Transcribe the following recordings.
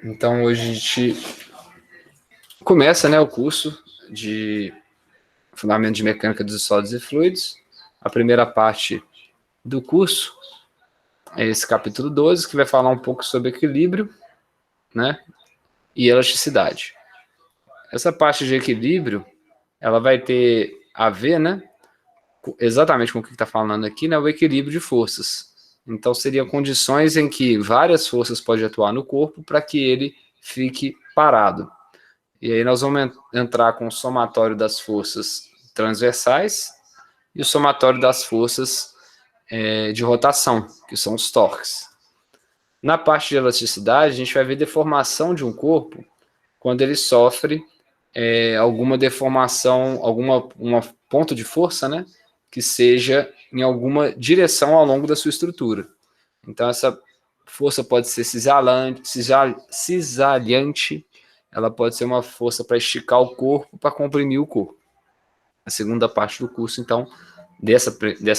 Então, hoje a gente começa, né, o curso de Fundamento de Mecânica dos Sólidos e Fluidos. A primeira parte do curso é esse capítulo 12, que vai falar um pouco sobre equilíbrio, né, e elasticidade. Essa parte de equilíbrio, ela vai ter a ver, né, exatamente com o que está falando aqui, né, o equilíbrio de forças. Então, seriam condições em que várias forças podem atuar no corpo para que ele fique parado. E aí nós vamos entrar com o somatório das forças transversais e o somatório das forças de rotação, que são os torques. Na parte de elasticidade, a gente vai ver deformação de um corpo quando ele sofre alguma deformação, uma ponto de força, né, que seja em alguma direção ao longo da sua estrutura. Então, essa força pode ser cisalhante, ela pode ser uma força para esticar o corpo, para comprimir o corpo. A segunda parte do curso, então, dessa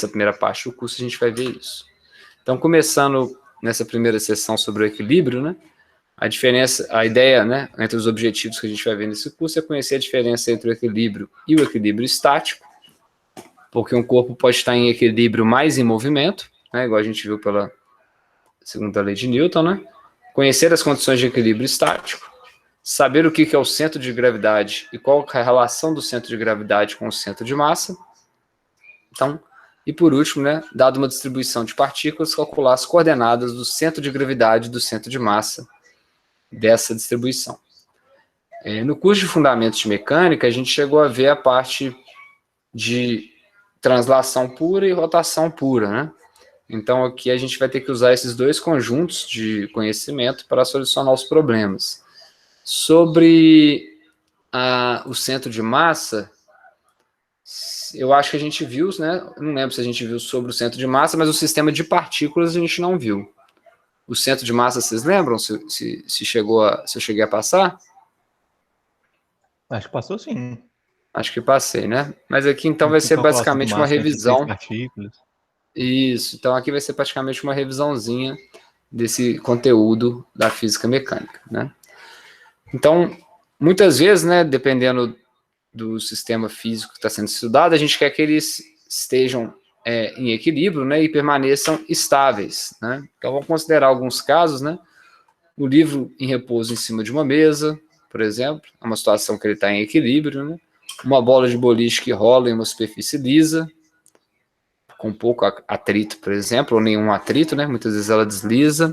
primeira parte do curso, a gente vai ver isso. Então, começando nessa primeira sessão sobre o equilíbrio, né, a ideia, né, entre os objetivos que a gente vai ver nesse curso é conhecer a diferença entre o equilíbrio e o equilíbrio estático, porque um corpo pode estar em equilíbrio mais em movimento, né, igual a gente viu pela segunda lei de Newton, né? Conhecer as condições de equilíbrio estático, saber o que é o centro de gravidade e qual é a relação do centro de gravidade com o centro de massa. Então, e por último, né, dado uma distribuição de partículas, calcular as coordenadas do centro de gravidade e do centro de massa dessa distribuição. No curso de Fundamentos de Mecânica, a gente chegou a ver a parte de translação pura e rotação pura, né? Então, aqui a gente vai ter que usar esses dois conjuntos de conhecimento para solucionar os problemas. Sobre o centro de massa, eu acho que a gente viu, né? Não lembro se a gente viu sobre o centro de massa, mas o sistema de partículas a gente não viu. O centro de massa, vocês lembram? Se eu cheguei a passar? Acho que passou sim. Acho que passei, né? Mas aqui então vai ser basicamente uma revisão. Partículas. Isso, então aqui vai ser praticamente uma revisãozinha desse conteúdo da física mecânica, né? Então, muitas vezes, né, dependendo do sistema físico que está sendo estudado, a gente quer que eles estejam em equilíbrio, né, e permaneçam estáveis, né? Então, vamos considerar alguns casos, né? O livro em repouso em cima de uma mesa, por exemplo, é uma situação que ele está em equilíbrio, né? Uma bola de boliche que rola em uma superfície lisa, com pouco atrito, por exemplo, ou nenhum atrito, né? Muitas vezes ela desliza.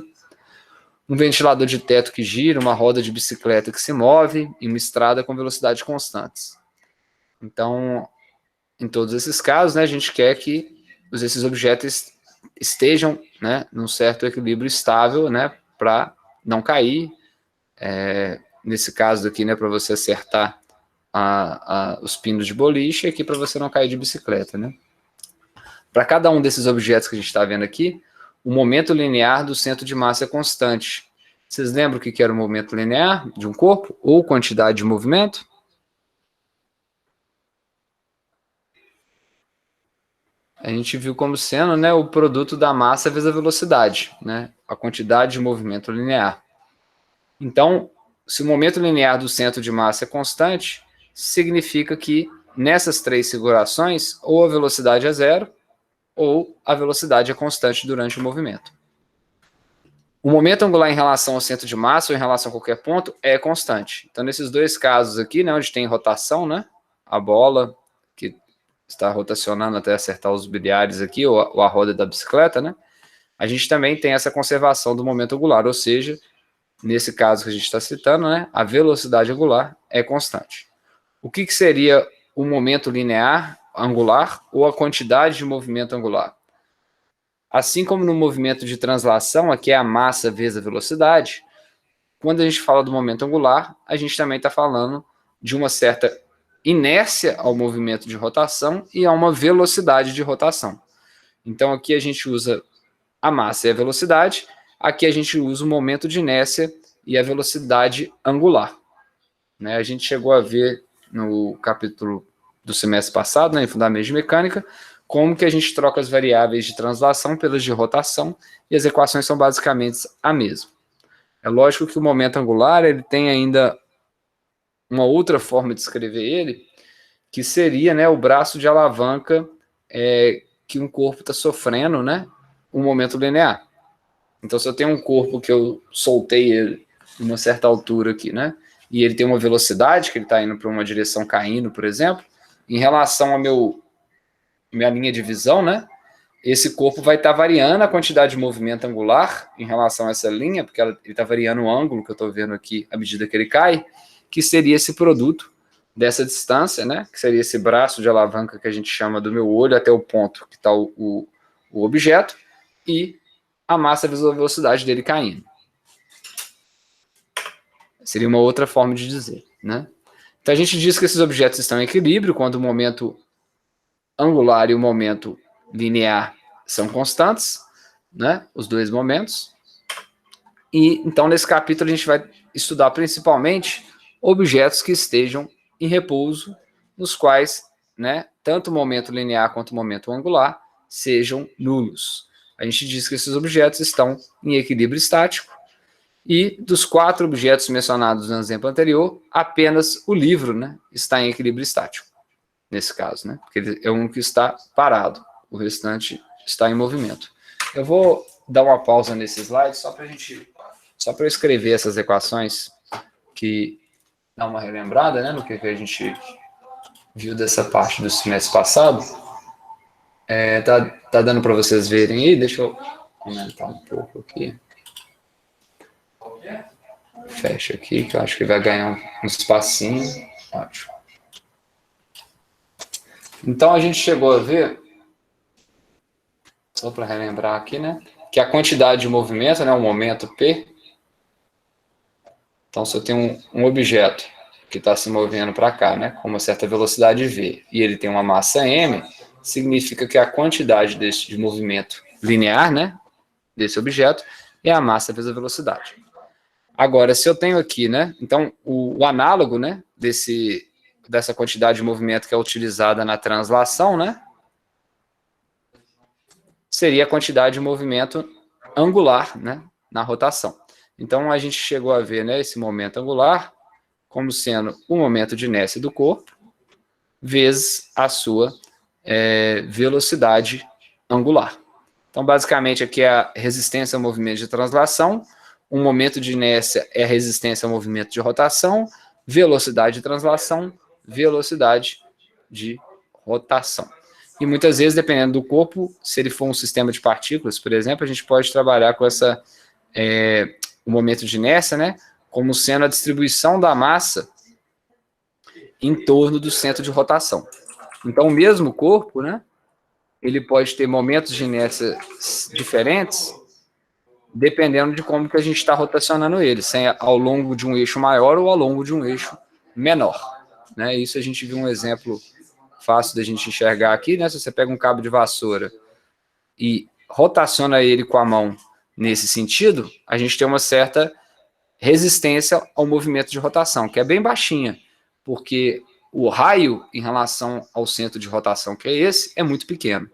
Um ventilador de teto que gira, uma roda de bicicleta que se move e uma estrada com velocidade constantes. Então, em todos esses casos, né, a gente quer que esses objetos estejam, né, num certo equilíbrio estável, né, para não cair. Nesse caso aqui, né, para você acertar os pinos de boliche, e aqui para você não cair de bicicleta, né. Para cada um desses objetos que a gente está vendo aqui, o momento linear do centro de massa é constante. Vocês lembram o que era o momento linear de um corpo? Ou quantidade de movimento? A gente viu como sendo, né, o produto da massa vezes a velocidade, né, a quantidade de movimento linear. Então, se o momento linear do centro de massa é constante, significa que nessas três figurações, ou a velocidade é zero, ou a velocidade é constante durante o movimento. O momento angular em relação ao centro de massa ou em relação a qualquer ponto é constante. Então, nesses dois casos aqui, né, onde tem rotação, né, a bola que está rotacionando até acertar os bilhares aqui, ou a roda da bicicleta, né, a gente também tem essa conservação do momento angular, ou seja, nesse caso que a gente está citando, né, a velocidade angular é constante. O que seria o momento linear angular ou a quantidade de movimento angular? Assim como no movimento de translação, aqui é a massa vezes a velocidade, quando a gente fala do momento angular, a gente também está falando de uma certa inércia ao movimento de rotação e a uma velocidade de rotação. Então, aqui a gente usa a massa e a velocidade, aqui a gente usa o momento de inércia e a velocidade angular. A gente chegou a ver no capítulo do semestre passado, né, em Fundamentos de Mecânica, como que a gente troca as variáveis de translação pelas de rotação, e as equações são basicamente a mesma. É lógico que o momento angular ele tem ainda uma outra forma de escrever ele, que seria, né, o braço de alavanca que um corpo está sofrendo, né, um momento linear. Então, se eu tenho um corpo que eu soltei ele em uma certa altura aqui, né, e ele tem uma velocidade, que ele está indo para uma direção caindo, por exemplo, em relação ao minha linha de visão, né, esse corpo vai estar variando a quantidade de movimento angular em relação a essa linha, porque ele está variando o ângulo que eu estou vendo aqui à medida que ele cai, que seria esse produto dessa distância, né? Que seria esse braço de alavanca que a gente chama do meu olho até o ponto que está o objeto, e a massa vezes a velocidade dele caindo. Seria uma outra forma de dizer, né? Então a gente diz que esses objetos estão em equilíbrio quando o momento angular e o momento linear são constantes, né? Os dois momentos. E então nesse capítulo a gente vai estudar principalmente objetos que estejam em repouso, nos quais, né, tanto o momento linear quanto o momento angular sejam nulos. A gente diz que esses objetos estão em equilíbrio estático, e dos 4 objetos mencionados no exemplo anterior, apenas o livro, né, está em equilíbrio estático, nesse caso, né, porque ele é o único que está parado, o restante está em movimento. Eu vou dar uma pausa nesse slide só para eu escrever essas equações que dá uma relembrada, né, no que a gente viu dessa parte do semestre passado. Tá dando para vocês verem aí? Deixa eu aumentar um pouco aqui. Fecha aqui, que eu acho que vai ganhar um espacinho. Ótimo. Então, a gente chegou a ver, só para relembrar aqui, né, que a quantidade de movimento, né, o momento P. Então, se eu tenho um objeto que está se movendo para cá, né, com uma certa velocidade v, e ele tem uma massa m, significa que a quantidade de movimento linear, né, desse objeto, é a massa vezes a velocidade. Agora, se eu tenho aqui, né, então o análogo, né, dessa quantidade de movimento que é utilizada na translação, né, seria a quantidade de movimento angular, né, na rotação. Então, a gente chegou a ver, né, esse momento angular como sendo o momento de inércia do corpo vezes a sua velocidade angular. Então, basicamente, aqui é a resistência ao movimento de translação, um momento de inércia é a resistência ao movimento de rotação, velocidade de translação, velocidade de rotação. E muitas vezes, dependendo do corpo, se ele for um sistema de partículas, por exemplo, a gente pode trabalhar com o momento de inércia, né, como sendo a distribuição da massa em torno do centro de rotação. Então, o mesmo corpo, né, ele pode ter momentos de inércia diferentes, dependendo de como que a gente está rotacionando ele, se é ao longo de um eixo maior ou ao longo de um eixo menor. Né? Isso a gente viu um exemplo fácil da gente enxergar aqui, né? Se você pega um cabo de vassoura e rotaciona ele com a mão nesse sentido, a gente tem uma certa resistência ao movimento de rotação, que é bem baixinha, porque o raio em relação ao centro de rotação, que é esse, é muito pequeno.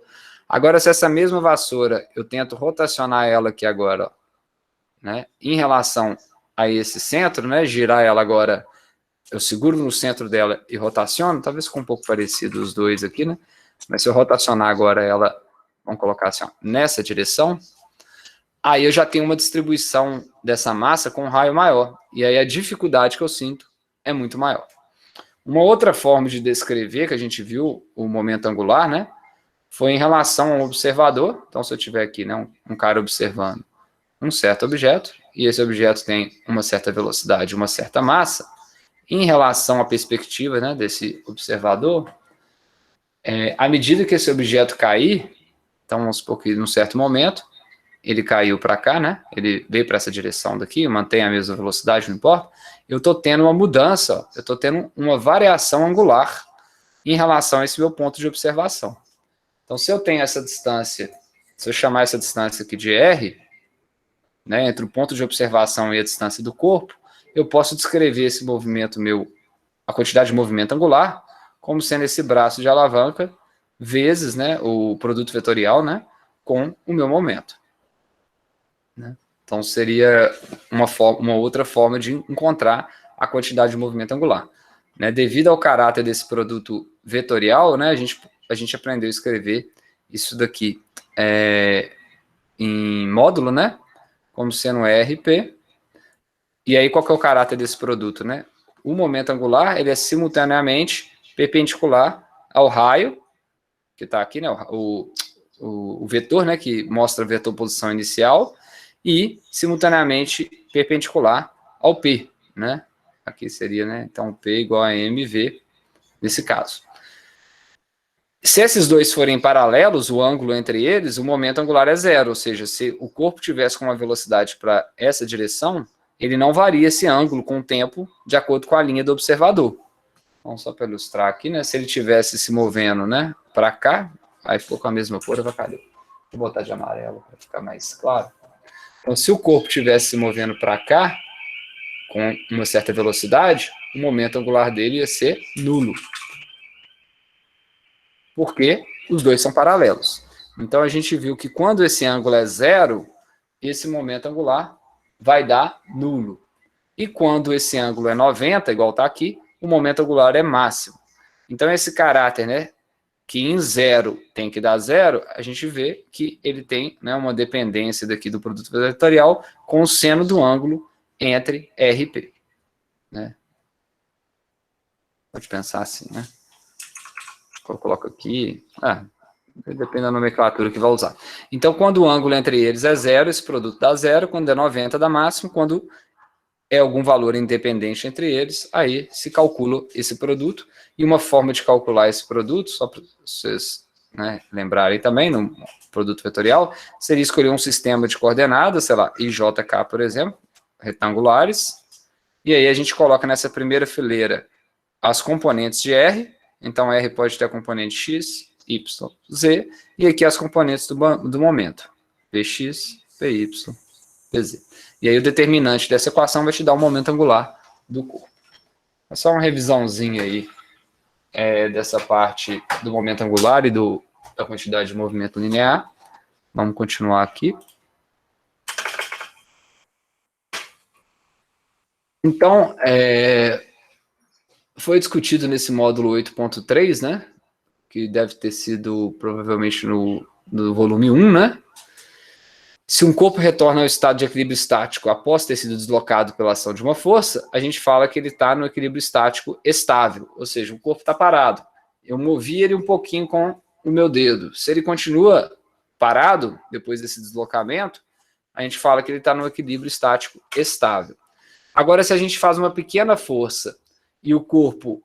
Agora, se essa mesma vassoura, eu tento rotacionar ela aqui agora, ó, né, em relação a esse centro, né, girar ela agora, eu seguro no centro dela e rotaciono, talvez fique um pouco parecido os dois aqui, né, mas se eu rotacionar agora ela, vamos colocar assim, ó, nessa direção, aí eu já tenho uma distribuição dessa massa com um raio maior, e aí a dificuldade que eu sinto é muito maior. Uma outra forma de descrever, que a gente viu o momento angular, né, foi em relação ao observador. Então, se eu tiver aqui, né, um cara observando um certo objeto, e esse objeto tem uma certa velocidade, uma certa massa, em relação à perspectiva, né, desse observador, à medida que esse objeto cair, então vamos supor que num certo momento, ele caiu para cá, né, ele veio para essa direção daqui, mantém a mesma velocidade, não importa, eu estou tendo uma mudança, ó, eu estou tendo uma variação angular em relação a esse meu ponto de observação. Então, se eu tenho essa distância, se eu chamar essa distância aqui de R, né, entre o ponto de observação e a distância do corpo, eu posso descrever esse movimento meu, a quantidade de movimento angular, como sendo esse braço de alavanca, vezes, né, o produto vetorial, né, com o meu momento. Né? Então, seria uma outra forma de encontrar a quantidade de movimento angular. Né? Devido ao caráter desse produto vetorial, né, a gente aprendeu a escrever isso daqui em módulo, né, como sendo RP. E aí, qual que é o caráter desse produto? Né? O momento angular ele é simultaneamente perpendicular ao raio, que está aqui, né, o vetor, né, que mostra a vetor posição inicial, e simultaneamente perpendicular ao P, né? Aqui seria, né? Então, P igual a mv, nesse caso. Se esses dois forem paralelos, o ângulo entre eles, o momento angular é zero, ou seja, se o corpo tivesse com uma velocidade para essa direção, ele não varia esse ângulo com o tempo de acordo com a linha do observador. Então, só para ilustrar aqui, né? Se ele tivesse se movendo, né, para cá, aí ficou com a mesma cor, vai cadê? Vou botar de amarelo para ficar mais claro. Então, se o corpo estivesse se movendo para cá, com uma certa velocidade, o momento angular dele ia ser nulo. Porque os dois são paralelos. Então, a gente viu que quando esse ângulo é zero, esse momento angular vai dar nulo. E quando esse ângulo é 90, igual está aqui, o momento angular é máximo. Então, esse caráter, né, que em zero tem que dar zero, a gente vê que ele tem, né, uma dependência daqui do produto vetorial com o seno do ângulo entre RP. Né? Pode pensar assim, né? Eu coloco aqui, depende da nomenclatura que vai usar. Então, quando o ângulo entre eles é zero, esse produto dá zero, quando é 90 dá máximo, quando é algum valor independente entre eles, aí se calcula esse produto. E uma forma de calcular esse produto, só para vocês, né, lembrarem também, no produto vetorial, seria escolher um sistema de coordenadas, sei lá, IJK, por exemplo, retangulares, e aí a gente coloca nessa primeira fileira as componentes de R, então R pode ter a componente X, Y, Z, e aqui as componentes do momento, Px, Py, Pz. E aí o determinante dessa equação vai te dar o momento angular do corpo. É só uma revisãozinha aí dessa parte do momento angular e da quantidade de movimento linear. Vamos continuar aqui. Então, foi discutido nesse módulo 8.3, né? Que deve ter sido provavelmente no volume 1, né? Se um corpo retorna ao estado de equilíbrio estático após ter sido deslocado pela ação de uma força, a gente fala que ele está no equilíbrio estático estável, ou seja, o corpo está parado. Eu movi ele um pouquinho com o meu dedo. Se ele continua parado, depois desse deslocamento, a gente fala que ele está no equilíbrio estático estável. Agora, se a gente faz uma pequena força e o corpo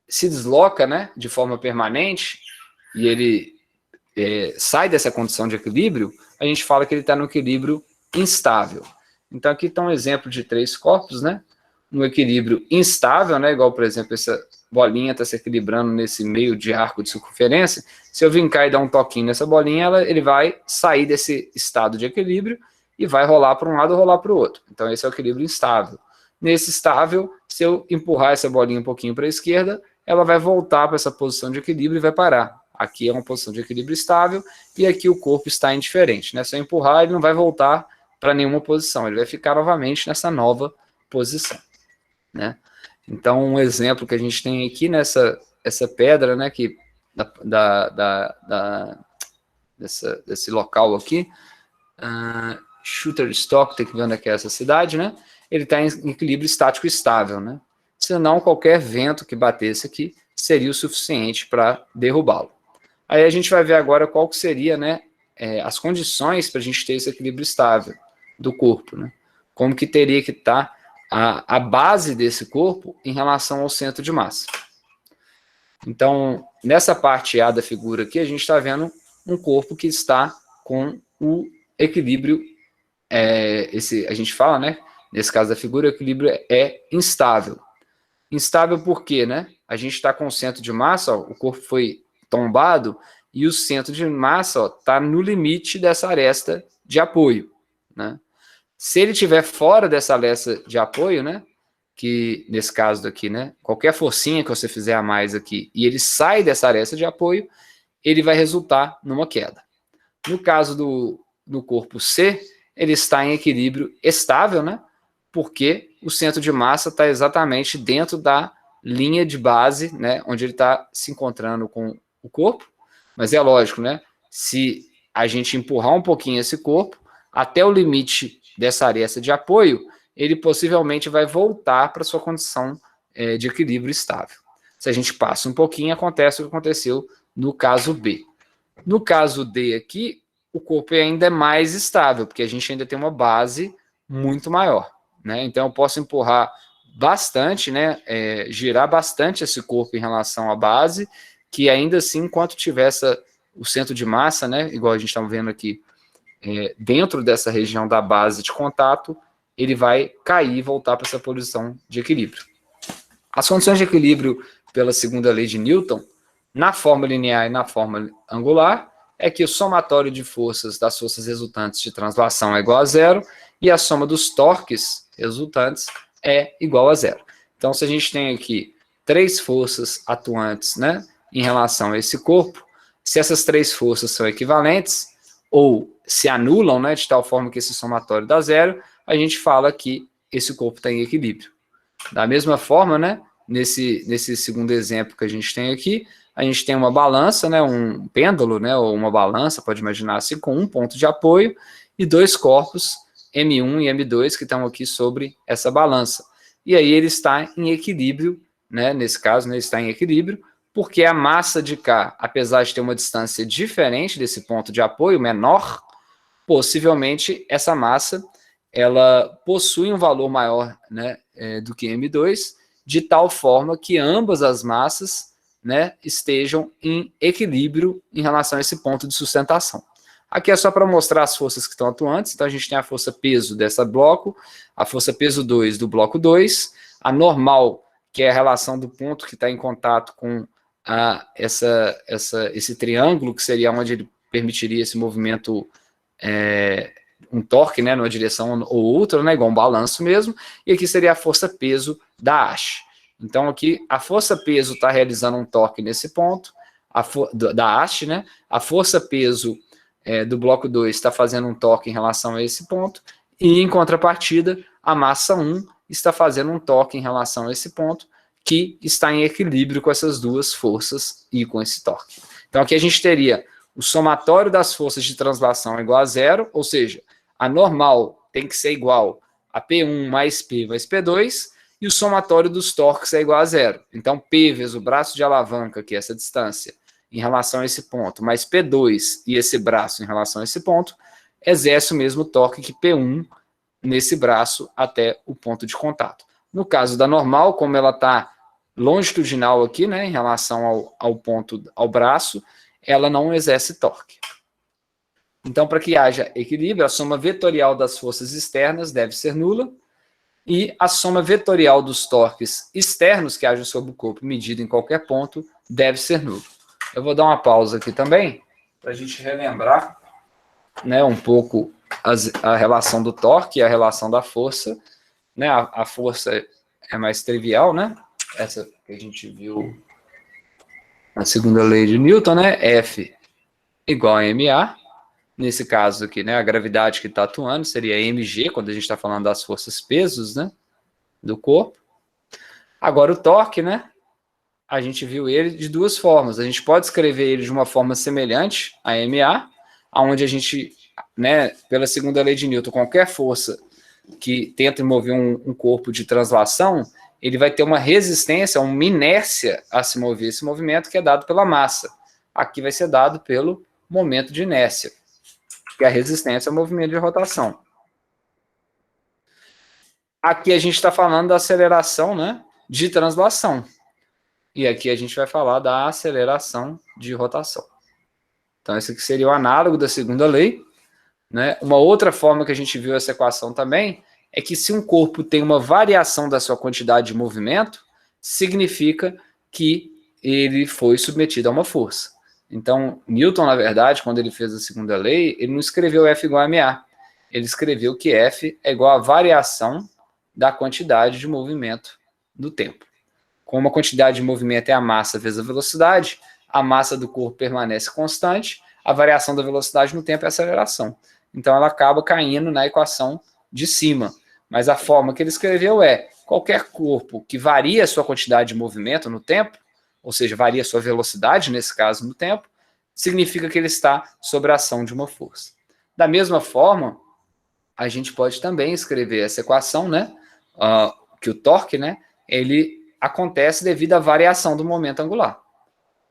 se desloca, né, de forma permanente, e ele sai dessa condição de equilíbrio, a gente fala que ele está no equilíbrio instável. Então, aqui está um exemplo de 3 corpos, né? No equilíbrio instável, né? Igual, por exemplo, essa bolinha está se equilibrando nesse meio de arco de circunferência. Se eu vir cá e dar um toquinho nessa bolinha, ele vai sair desse estado de equilíbrio e vai rolar para um lado ou rolar para o outro. Então, esse é o equilíbrio instável. Nesse estável, se eu empurrar essa bolinha um pouquinho para a esquerda, ela vai voltar para essa posição de equilíbrio e vai parar. Aqui é uma posição de equilíbrio estável e aqui o corpo está indiferente. Né? Se eu empurrar, ele não vai voltar para nenhuma posição, ele vai ficar novamente nessa nova posição. Né? Então, um exemplo que a gente tem aqui nessa pedra, né, que desse local aqui, Shutterstock, tem que ver onde é que é essa cidade, né? Ele está em equilíbrio estático estável, né? Senão, qualquer vento que batesse aqui seria o suficiente para derrubá-lo. Aí a gente vai ver agora qual que seria, né, as condições para a gente ter esse equilíbrio estável do corpo, né? Como que teria que estar a base desse corpo em relação ao centro de massa. Então, nessa parte A da figura aqui, a gente está vendo um corpo que está com o equilíbrio, a gente fala, né, nesse caso da figura, o equilíbrio é instável. Instável por quê, né? A gente está com o centro de massa, ó, o corpo foi tombado, e o centro de massa está no limite dessa aresta de apoio. Né? Se ele estiver fora dessa aresta de apoio, né, que nesse caso daqui, né, qualquer forcinha que você fizer a mais aqui, e ele sai dessa aresta de apoio, ele vai resultar numa queda. No caso do corpo C, ele está em equilíbrio estável, né? Porque o centro de massa está exatamente dentro da linha de base, né? Onde ele está se encontrando com o corpo. Mas é lógico, né? Se a gente empurrar um pouquinho esse corpo, até o limite dessa aresta de apoio, ele possivelmente vai voltar para sua condição de equilíbrio estável. Se a gente passa um pouquinho, acontece o que aconteceu no caso B. No caso D aqui, o corpo ainda é mais estável, porque a gente ainda tem uma base muito maior, né? Então eu posso empurrar bastante, né? Girar bastante esse corpo em relação à base, que ainda assim, enquanto tiver o centro de massa, né? Igual a gente está vendo aqui, dentro dessa região da base de contato, ele vai cair e voltar para essa posição de equilíbrio. As condições de equilíbrio pela segunda lei de Newton, na forma linear e na forma angular, é que o somatório de forças das forças resultantes de translação é igual a zero e a soma dos torques resultantes é igual a zero. Então, se a gente tem aqui 3 forças atuantes, né, em relação a esse corpo, se essas 3 forças são equivalentes ou se anulam, né, de tal forma que esse somatório dá zero, a gente fala que esse corpo está em equilíbrio. Da mesma forma, né, nesse segundo exemplo que a gente tem aqui, a gente tem uma balança, né, um pêndulo, né, ou uma balança, pode imaginar assim, com um ponto de apoio e 2 corpos, M1 e M2, que estão aqui sobre essa balança. E aí ele está em equilíbrio, né, nesse caso, né, ele está em equilíbrio, porque a massa de cá, apesar de ter uma distância diferente desse ponto de apoio, menor, possivelmente essa massa ela possui um valor maior, né, do que M2, de tal forma que ambas as massas, né, estejam em equilíbrio em relação a esse ponto de sustentação. Aqui é só para mostrar as forças que estão atuantes. Então a gente tem a força peso dessa bloco, a força peso 2 do bloco 2, a normal, que é a relação do ponto que está em contato com esse triângulo, que seria onde ele permitiria esse movimento, um torque, né, numa direção ou outra, né, igual um balanço mesmo, e aqui seria a força peso da haste. Então aqui a força peso está realizando um torque nesse ponto, da haste, né, a força peso do bloco 2 está fazendo um torque em relação a esse ponto, e em contrapartida a massa 1 está fazendo um torque em relação a esse ponto, que está em equilíbrio com essas duas forças e com esse torque. Então aqui a gente teria o somatório das forças de translação igual a zero, ou seja, a normal tem que ser igual a P1 mais P mais P2, e o somatório dos torques é igual a zero. Então, P vezes o braço de alavanca, que é essa distância, em relação a esse ponto, mais P2 e esse braço em relação a esse ponto, exerce o mesmo torque que P1 nesse braço até o ponto de contato. No caso da normal, como ela está longitudinal aqui, né, em relação ao ponto, ao braço, ela não exerce torque. Então, para que haja equilíbrio, a soma vetorial das forças externas deve ser nula e a soma vetorial dos torques externos que agem sobre o corpo medido em qualquer ponto deve ser nula. Eu vou dar uma pausa aqui também para a gente relembrar, né, um pouco a relação do torque e a relação da força. Né, a força é mais trivial, né? Essa que a gente viu na segunda lei de Newton, né? F igual a ma. Nesse caso aqui, né, a gravidade que está atuando seria mg, quando a gente está falando das forças pesos, né, do corpo. Agora o torque, né, a gente viu ele de duas formas. A gente pode escrever ele de uma forma semelhante a ma, onde a gente, né, pela segunda lei de Newton, qualquer força que tenta mover um corpo de translação, ele vai ter uma resistência, uma inércia a se mover esse movimento, que é dado pela massa. Aqui vai ser dado pelo momento de inércia, que é a resistência ao movimento de rotação. Aqui a gente está falando da aceleração, né, de translação. E aqui a gente vai falar da aceleração de rotação. Então, esse aqui seria o análogo da segunda lei. Né? Uma outra forma que a gente viu essa equação também é que se um corpo tem uma variação da sua quantidade de movimento, significa que ele foi submetido a uma força. Então, Newton, na verdade, quando ele fez a segunda lei, ele não escreveu F igual a ma. Ele escreveu que F é igual à variação da quantidade de movimento no tempo. Como a quantidade de movimento é a massa vezes a velocidade, a massa do corpo permanece constante, a variação da velocidade no tempo é a aceleração. então ela acaba caindo na equação de cima. Mas a forma que ele escreveu é: qualquer corpo que varia a sua quantidade de movimento no tempo, ou seja, varia a sua velocidade, nesse caso, no tempo, significa que ele está sob a ação de uma força. Da mesma forma, a gente pode também escrever essa equação, né? Que o torque, né? Ele acontece devido à variação do momento angular.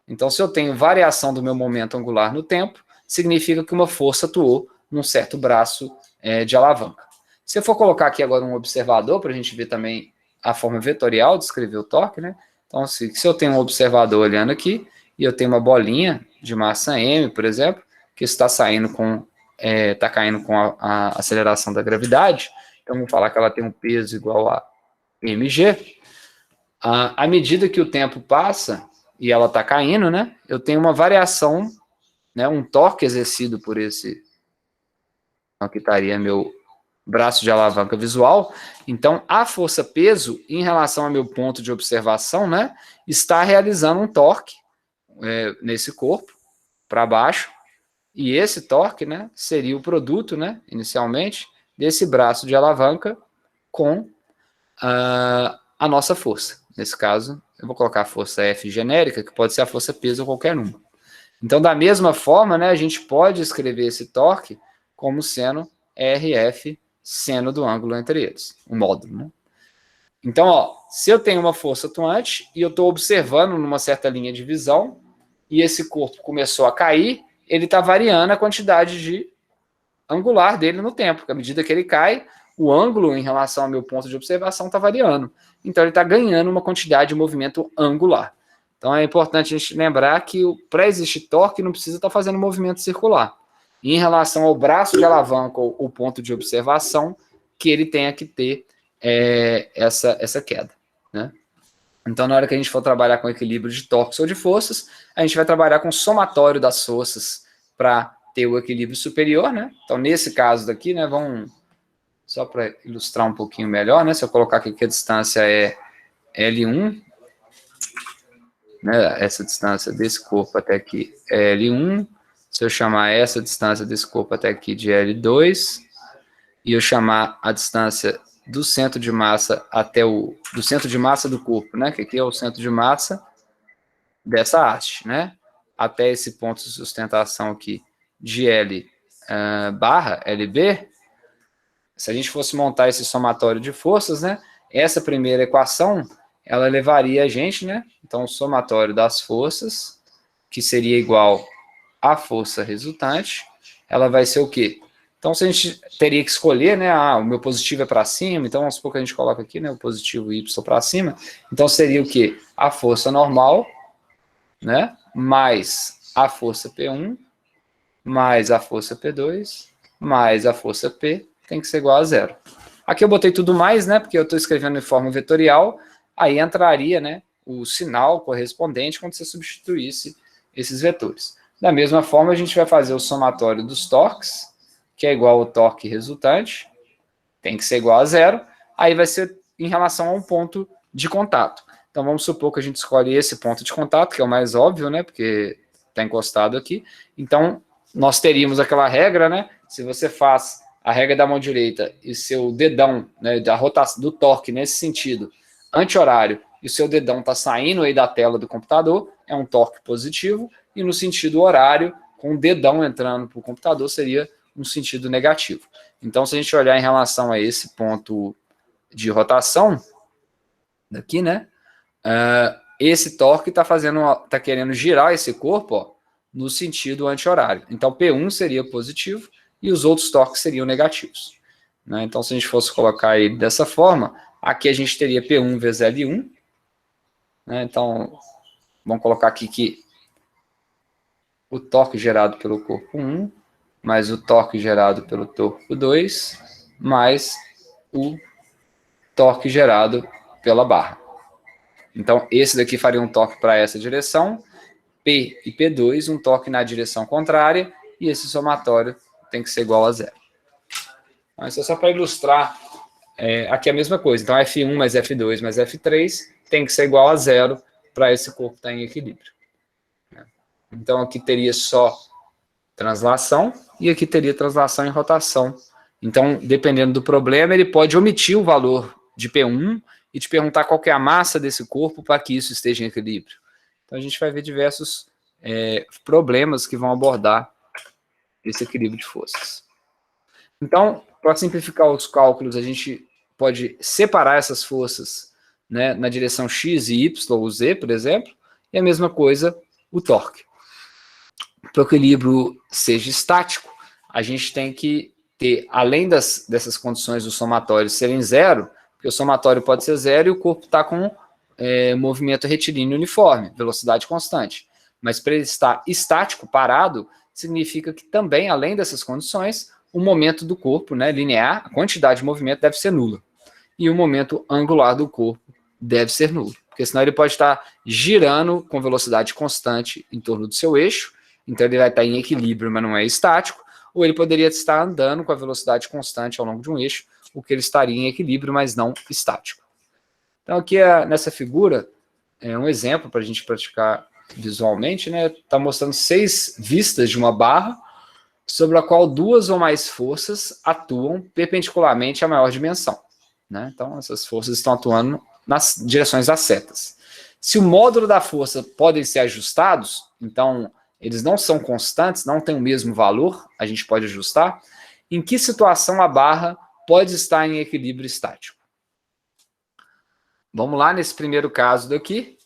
Então, se eu tenho variação do meu momento angular no tempo, significa que uma força atuou num certo braço de alavanca. Se eu for colocar aqui agora um observador, para a gente ver também a forma vetorial de escrever o torque, né? Então, se eu tenho um observador olhando aqui, e eu tenho uma bolinha de massa m, por exemplo, que está saindo está caindo com a aceleração da gravidade, então vamos falar que ela tem um peso igual a mg. À medida que o tempo passa e ela está caindo, né, eu tenho uma variação, né, um torque exercido por esse, aqui estaria meu braço de alavanca visual. Então, a força-peso, em relação ao meu ponto de observação, né, está realizando um torque nesse corpo, para baixo, e esse torque, né, seria o produto, né, inicialmente, desse braço de alavanca com a nossa força. Nesse caso, eu vou colocar a força F genérica, que pode ser a força-peso ou qualquer número. Então, da mesma forma, né, a gente pode escrever esse torque como sendo RF seno do ângulo entre eles, o módulo, né? Então, ó, se eu tenho uma força atuante e eu estou observando numa certa linha de visão, e esse corpo começou a cair, ele está variando a quantidade de angular dele no tempo, porque à medida que ele cai, o ângulo em relação ao meu ponto de observação está variando. Então, ele está ganhando uma quantidade de movimento angular. Então, é importante a gente lembrar que para existir torque, não precisa estar fazendo movimento circular. E em relação ao braço de alavanca, ou o ponto de observação, que ele tenha que ter essa queda, né? Então, na hora que a gente for trabalhar com equilíbrio de torques ou de forças, a gente vai trabalhar com o somatório das forças para ter o equilíbrio superior, né? Então, nesse caso daqui, né, vamos só para ilustrar um pouquinho melhor, né? Se eu colocar aqui que a distância é L1, né? Essa distância desse corpo até aqui é L1. Se eu chamar essa distância desse corpo até aqui de L2, e eu chamar a distância do centro de massa até do centro de massa do corpo, né? Que aqui é o centro de massa dessa haste, né? Até esse ponto de sustentação aqui de L barra LB, se a gente fosse montar esse somatório de forças, né? Essa primeira equação, ela levaria a gente, né? Então, o somatório das forças, que seria igual à força resultante, ela vai ser o quê? Então, se a gente teria que escolher, né, o meu positivo é para cima, então vamos supor que a gente coloca aqui, né, o positivo y para cima, então seria o quê? A força normal, né, mais a força P1, mais a força P2, mais a força P, tem que ser igual a zero. Aqui eu botei tudo mais, né, porque eu estou escrevendo em forma vetorial, aí entraria, né, o sinal correspondente quando você substituísse esses vetores. Da mesma forma, a gente vai fazer o somatório dos torques, que é igual ao torque resultante, tem que ser igual a zero, aí vai ser em relação a um ponto de contato. Então, vamos supor que a gente escolhe esse ponto de contato, que é o mais óbvio, né, porque está encostado aqui. Então, nós teríamos aquela regra, né, se você faz a regra da mão direita e seu dedão, né, da rotação do torque nesse sentido, anti-horário, e o seu dedão está saindo aí da tela do computador, é um torque positivo, e no sentido horário, com o dedão entrando para o computador, seria um sentido negativo. Então, se a gente olhar em relação a esse ponto de rotação, daqui, né, esse torque está querendo girar esse corpo, ó, no sentido anti-horário. Então, P1 seria positivo e os outros torques seriam negativos, né? Então, se a gente fosse colocar ele dessa forma, aqui a gente teria P1 vezes L1, né? Então, vamos colocar aqui que o torque gerado pelo corpo 1, mais o torque gerado pelo corpo 2, mais o torque gerado pela barra. Então, esse daqui faria um torque para essa direção, P e P2, um torque na direção contrária, e esse somatório tem que ser igual a zero. Então, isso é só para ilustrar, aqui é a mesma coisa. Então, F1 mais F2 mais F3 tem que ser igual a zero para esse corpo estar em equilíbrio. Então, aqui teria só translação, e aqui teria translação e rotação. Então, dependendo do problema, ele pode omitir o valor de P1 e te perguntar qual que é a massa desse corpo para que isso esteja em equilíbrio. Então, a gente vai ver diversos problemas que vão abordar esse equilíbrio de forças. Então, para simplificar os cálculos, a gente pode separar essas forças, né, na direção x e y, ou z, por exemplo, e a mesma coisa o torque. Para o equilíbrio seja estático, a gente tem que ter, além dessas condições do somatório serem zero, porque o somatório pode ser zero e o corpo está com movimento retilíneo uniforme, velocidade constante. Mas para ele estar estático, parado, significa que também, além dessas condições, o momento do corpo, né, linear, a quantidade de movimento deve ser nula. E o momento angular do corpo deve ser nulo. Porque senão ele pode estar girando com velocidade constante em torno do seu eixo, então ele vai estar em equilíbrio, mas não é estático, ou ele poderia estar andando com a velocidade constante ao longo de um eixo, o que ele estaria em equilíbrio, mas não estático. Então aqui nessa figura é um exemplo para a gente praticar visualmente, né? Está mostrando 6 vistas de uma barra, sobre a qual 2 ou mais forças atuam perpendicularmente à maior dimensão, né? Então essas forças estão atuando nas direções das setas. Se o módulo da força podem ser ajustados, então eles não são constantes, não têm o mesmo valor, a gente pode ajustar, em que situação a barra pode estar em equilíbrio estático? Vamos lá, nesse primeiro caso daqui,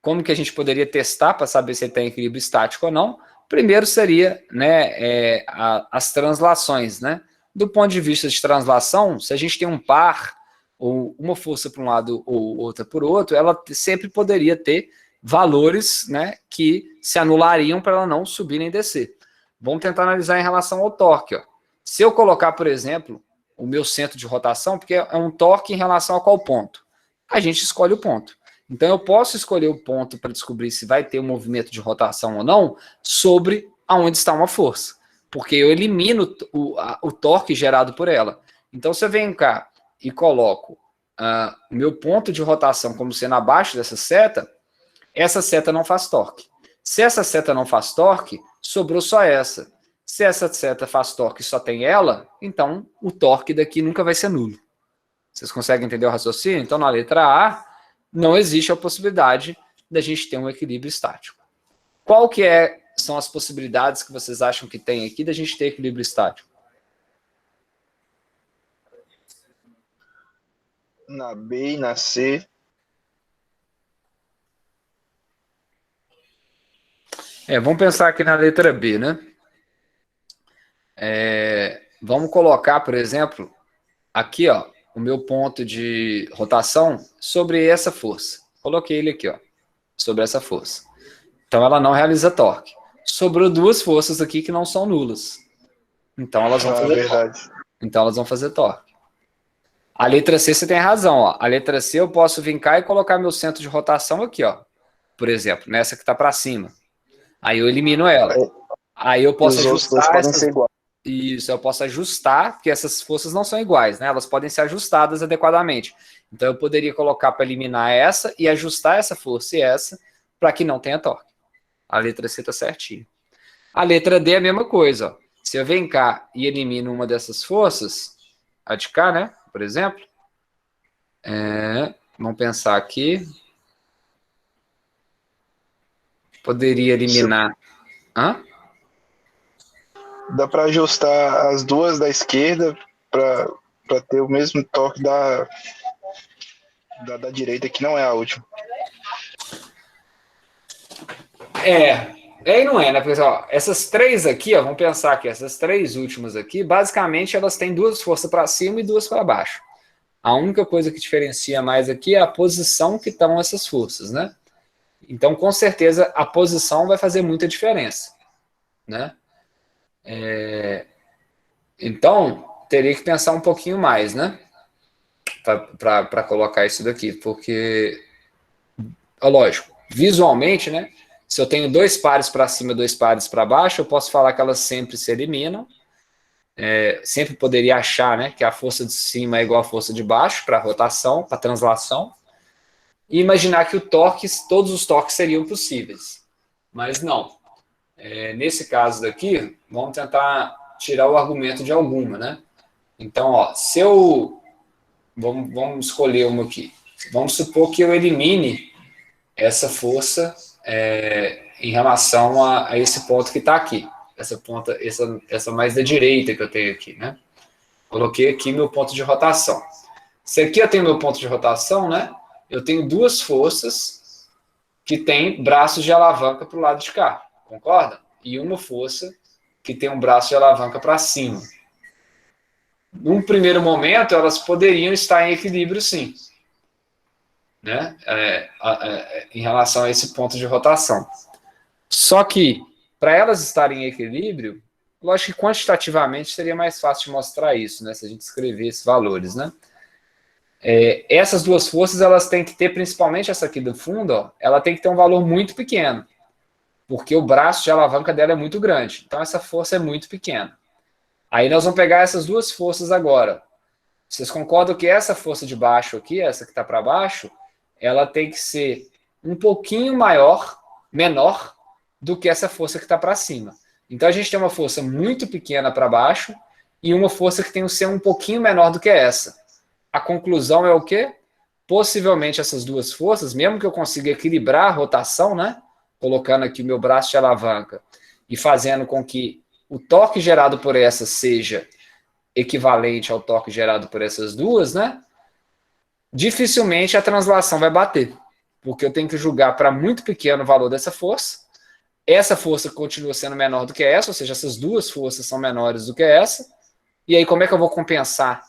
como que a gente poderia testar para saber se ele está em equilíbrio estático ou não? Primeiro seria, né, as translações, né? Do ponto de vista de translação, se a gente tem um par, ou uma força para um lado ou outra por outro, ela sempre poderia ter valores, né, que se anulariam para ela não subir nem descer. Vamos tentar analisar em relação ao torque. Ó. Se eu colocar, por exemplo, o meu centro de rotação, porque é um torque em relação a qual ponto? A gente escolhe o ponto. Então, eu posso escolher o ponto para descobrir se vai ter um movimento de rotação ou não sobre aonde está uma força. Porque eu elimino o torque gerado por ela. Então, se eu venho cá e coloco o meu ponto de rotação como sendo abaixo dessa seta não faz torque. Se essa seta não faz torque, sobrou só essa. Se essa seta faz torque e só tem ela, então o torque daqui nunca vai ser nulo. Vocês conseguem entender o raciocínio? Então, na letra A, não existe a possibilidade da gente ter um equilíbrio estático. Qual que são as possibilidades que vocês acham que tem aqui da gente ter equilíbrio estático? Na B e na C. Vamos pensar aqui na letra B, né? Vamos colocar, por exemplo, aqui, ó, o meu ponto de rotação sobre essa força. Coloquei ele aqui, ó, sobre essa força. Então, ela não realiza torque. Sobrou 2 forças aqui que não são nulas. Então, elas vão fazer torque. Então, elas vão fazer torque. A letra C, você tem razão, ó. A letra C, eu posso vir cá e colocar meu centro de rotação aqui, ó. Por exemplo, nessa que está para cima. Aí eu elimino ela. Aí eu posso ajustar essas... Isso, eu posso ajustar, porque essas forças não são iguais, né? Elas podem ser ajustadas adequadamente. Então, eu poderia colocar para eliminar essa e ajustar essa força e essa para que não tenha torque. A letra C está certinho. A letra D é a mesma coisa, ó. Se eu venho cá e elimino uma dessas forças, a de cá, né? Por exemplo. Vamos pensar aqui. Poderia eliminar... Hã? Dá para ajustar as duas da esquerda para ter o mesmo torque da direita, que não é a última. E não é, né, pessoal? Essas 3 aqui, ó, vamos pensar aqui, essas 3 últimas aqui, basicamente elas têm 2 forças para cima e 2 para baixo. A única coisa que diferencia mais aqui é a posição que estão essas forças, né? Então, com certeza, a posição vai fazer muita diferença, né? Então, teria que pensar um pouquinho mais, né? Para colocar isso daqui, porque, lógico, visualmente, né? Se eu tenho 2 pares para cima e 2 pares para baixo, eu posso falar que elas sempre se eliminam. Sempre poderia achar, né, que a força de cima é igual à força de baixo para rotação, para translação. E imaginar que todos os torques seriam possíveis. Mas não. Nesse caso daqui, vamos tentar tirar o argumento de alguma, né? Então, ó, se eu... Vamos escolher uma aqui. Vamos supor que eu elimine essa força em relação a esse ponto que está aqui. Essa mais da direita que eu tenho aqui, né? Coloquei aqui meu ponto de rotação. Se aqui eu tenho meu ponto de rotação, né? Eu tenho duas forças que têm braços de alavanca para o lado de cá, concorda? E uma força que tem um braço de alavanca para cima. Num primeiro momento, elas poderiam estar em equilíbrio, sim, né? Em relação a esse ponto de rotação. Só que, para elas estarem em equilíbrio, lógico que quantitativamente seria mais fácil de mostrar isso, né? Se a gente escrever esses valores, né? Essas duas forças, elas têm que ter, principalmente essa aqui do fundo, ó, ela tem que ter um valor muito pequeno, porque o braço de alavanca dela é muito grande. Então, essa força é muito pequena. Aí nós vamos pegar essas duas forças agora. Vocês concordam que essa força de baixo aqui, essa que está para baixo, ela tem que ser um pouquinho menor do que essa força que está para cima. Então, a gente tem uma força muito pequena para baixo e uma força que tem que ser um pouquinho menor do que essa. A conclusão é o quê? Possivelmente essas duas forças, mesmo que eu consiga equilibrar a rotação, né? Colocando aqui o meu braço de alavanca e fazendo com que o torque gerado por essa seja equivalente ao torque gerado por essas duas, né? Dificilmente a translação vai bater, porque eu tenho que julgar para muito pequeno o valor dessa força. Essa força continua sendo menor do que essa, ou seja, essas duas forças são menores do que essa. E aí, como é que eu vou compensar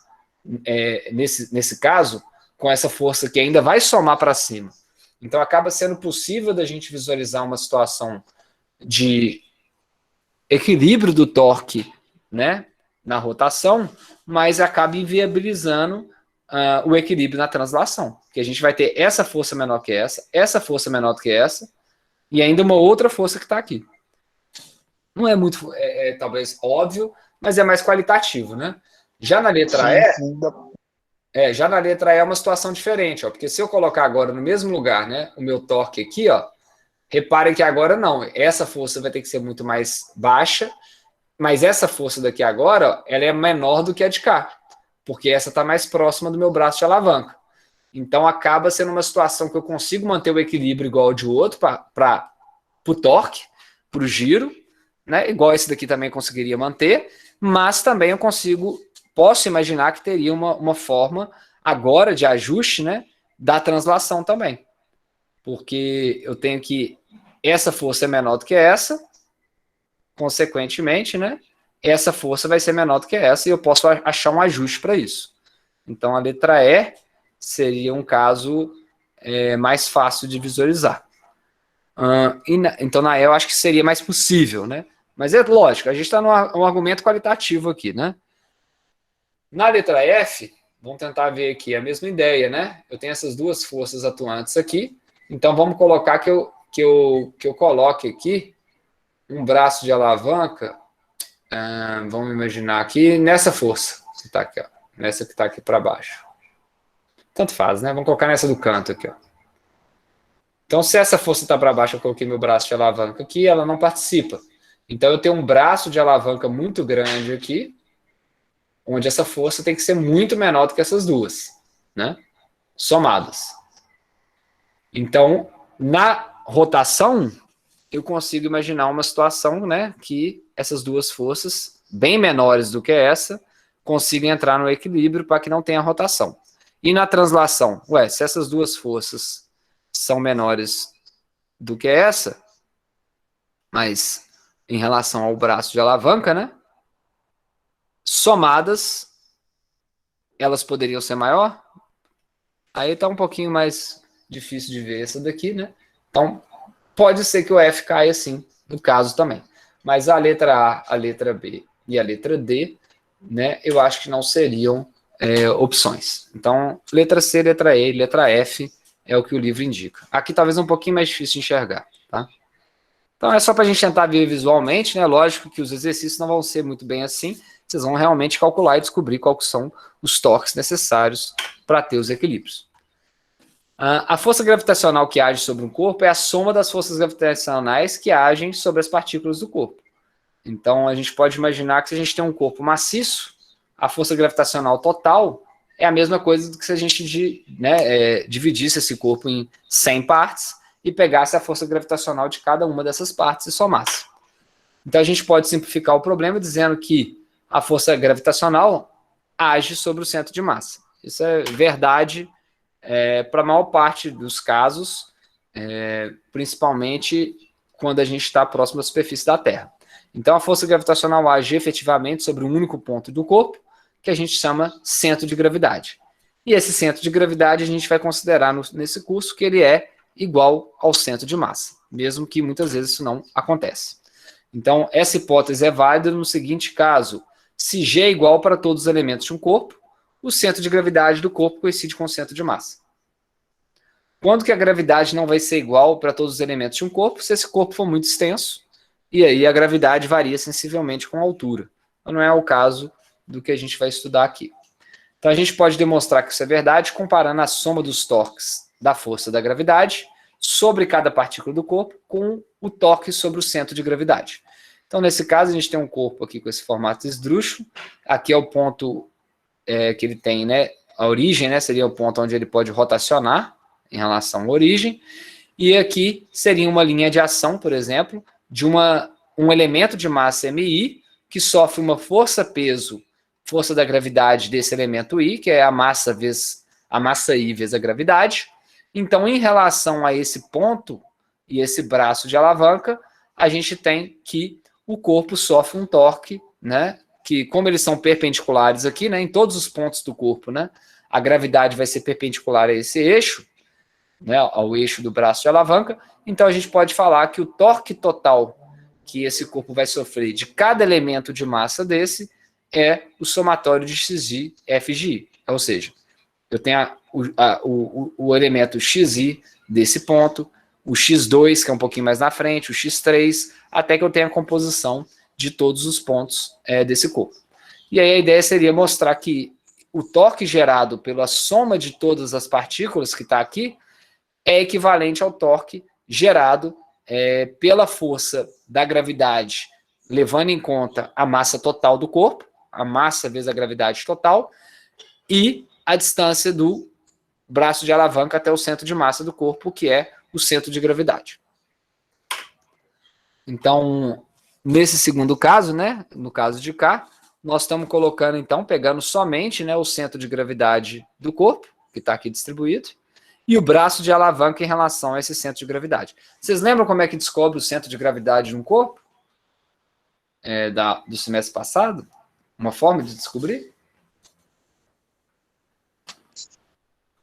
nesse caso com essa força que ainda vai somar para cima? Então, acaba sendo possível da gente visualizar uma situação de equilíbrio do torque, né, na rotação, mas acaba inviabilizando o equilíbrio na translação, que a gente vai ter essa força menor que essa força menor do que essa, e ainda uma outra força que está aqui. Não é muito, talvez, óbvio, mas é mais qualitativo, né? Já na letra já na letra E é uma situação diferente, ó, porque se eu colocar agora no mesmo lugar, né, o meu torque aqui, ó, reparem que agora não, essa força vai ter que ser muito mais baixa, mas essa força daqui agora, ó, ela é menor do que a de cá, porque essa está mais próxima do meu braço de alavanca. Então acaba sendo uma situação que eu consigo manter o equilíbrio igual ao de outro para o torque, para o giro, né, igual esse daqui também conseguiria manter, mas também eu posso imaginar que teria uma forma agora de ajuste, né, da translação também. Porque eu tenho que essa força é menor do que essa, consequentemente, né, essa força vai ser menor do que essa e eu posso achar um ajuste para isso. Então, a letra E seria um caso mais fácil de visualizar. Então, na E eu acho que seria mais possível, né? Mas é lógico, a gente está num argumento qualitativo aqui, né? Na letra F, vamos tentar ver aqui a mesma ideia, né? Eu tenho essas duas forças atuantes aqui, então vamos colocar que eu coloque aqui um braço de alavanca, vamos imaginar aqui, nessa força que está aqui, ó, nessa que está aqui para baixo. Tanto faz, né? Vamos colocar nessa do canto aqui, ó. Então, se essa força está para baixo, eu coloquei meu braço de alavanca aqui, ela não participa. Então, eu tenho um braço de alavanca muito grande aqui, onde essa força tem que ser muito menor do que essas duas, né? Somadas. Então, na rotação, eu consigo imaginar uma situação, né, que essas duas forças, bem menores do que essa, consigam entrar no equilíbrio para que não tenha rotação. E na translação, se essas duas forças são menores do que essa, mas em relação ao braço de alavanca, né, somadas, elas poderiam ser maior? Aí está um pouquinho mais difícil de ver essa daqui, né? Então, pode ser que o F caia assim, no caso também. Mas a letra A, a letra B e a letra D, né, eu acho que não seriam opções. Então, letra C, letra E e letra F é o que o livro indica. Aqui talvez um pouquinho mais difícil de enxergar, tá? Então, é só para a gente tentar ver visualmente, né? Lógico que os exercícios não vão ser muito bem assim, vocês vão realmente calcular e descobrir quais são os torques necessários para ter os equilíbrios. A força gravitacional que age sobre um corpo é a soma das forças gravitacionais que agem sobre as partículas do corpo. Então, a gente pode imaginar que se a gente tem um corpo maciço, a força gravitacional total é a mesma coisa do que se a gente dividisse esse corpo em 100 partes e pegasse a força gravitacional de cada uma dessas partes e somasse. Então, a gente pode simplificar o problema dizendo que a força gravitacional age sobre o centro de massa. Isso é verdade para a maior parte dos casos, principalmente quando a gente está próximo da superfície da Terra. Então, a força gravitacional age efetivamente sobre um único ponto do corpo, que a gente chama centro de gravidade. E esse centro de gravidade a gente vai considerar nesse curso que ele é igual ao centro de massa, mesmo que muitas vezes isso não acontece. Então, essa hipótese é válida no seguinte caso: se G é igual para todos os elementos de um corpo, o centro de gravidade do corpo coincide com o centro de massa. Quando que a gravidade não vai ser igual para todos os elementos de um corpo? Se esse corpo for muito extenso, e aí a gravidade varia sensivelmente com a altura. Então, não é o caso do que a gente vai estudar aqui. Então, a gente pode demonstrar que isso é verdade comparando a soma dos torques da força da gravidade sobre cada partícula do corpo com o torque sobre o centro de gravidade. Então, nesse caso, a gente tem um corpo aqui com esse formato esdrúxulo. Aqui é o ponto que ele tem, a origem, seria o ponto onde ele pode rotacionar em relação à origem. E aqui seria uma linha de ação, por exemplo, de um elemento de massa MI que sofre uma força-peso, força da gravidade desse elemento I, que é a massa I vezes a gravidade. Então, em relação a esse ponto e esse braço de alavanca, a gente tem que o corpo sofre um torque, que como eles são perpendiculares aqui, em todos os pontos do corpo, a gravidade vai ser perpendicular a esse eixo, ao eixo do braço de alavanca. Então, a gente pode falar que o torque total que esse corpo vai sofrer de cada elemento de massa desse é o somatório de xi, fgi. Ou seja, eu tenho o elemento xi desse ponto, o x2, que é um pouquinho mais na frente, o x3, até que eu tenha a composição de todos os pontos desse corpo. E aí a ideia seria mostrar que o torque gerado pela soma de todas as partículas que está aqui é equivalente ao torque gerado pela força da gravidade, levando em conta a massa total do corpo, a massa vezes a gravidade total, e a distância do braço de alavanca até o centro de massa do corpo, que é o centro de gravidade. Então, nesse segundo caso, no caso de cá, nós estamos colocando, então, pegando somente o centro de gravidade do corpo, que está aqui distribuído, e o braço de alavanca em relação a esse centro de gravidade. Vocês lembram como é que descobre o centro de gravidade de um corpo? Do semestre passado? Uma forma de descobrir?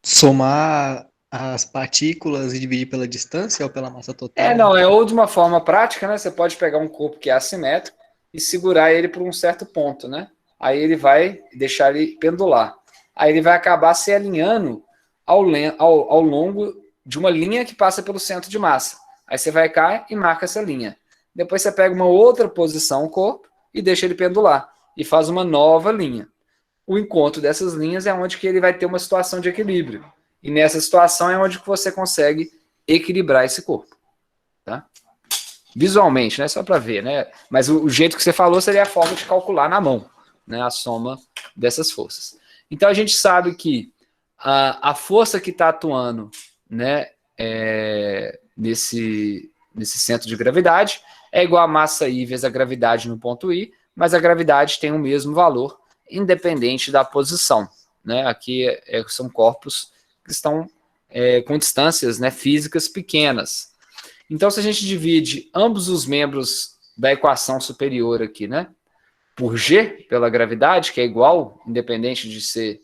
Somar as partículas e dividir pela distância ou pela massa total? Ou de uma forma prática, Você pode pegar um corpo que é assimétrico e segurar ele por um certo ponto, Aí ele vai deixar ele pendular. Aí ele vai acabar se alinhando ao longo de uma linha que passa pelo centro de massa. Aí você vai cá e marca essa linha. Depois você pega uma outra posição, o corpo, e deixa ele pendular. E faz uma nova linha. O encontro dessas linhas é onde que ele vai ter uma situação de equilíbrio. E nessa situação é onde que você consegue equilibrar esse corpo. Tá? Visualmente, só para ver. Mas o jeito que você falou seria a forma de calcular na mão, a soma dessas forças. Então a gente sabe que a força que está atuando nesse centro de gravidade é igual a massa I vezes a gravidade no ponto I, mas a gravidade tem o mesmo valor, independente da posição. Aqui são corpos que estão com distâncias físicas pequenas. Então, se a gente divide ambos os membros da equação superior aqui, por G, pela gravidade, que é igual, independente de ser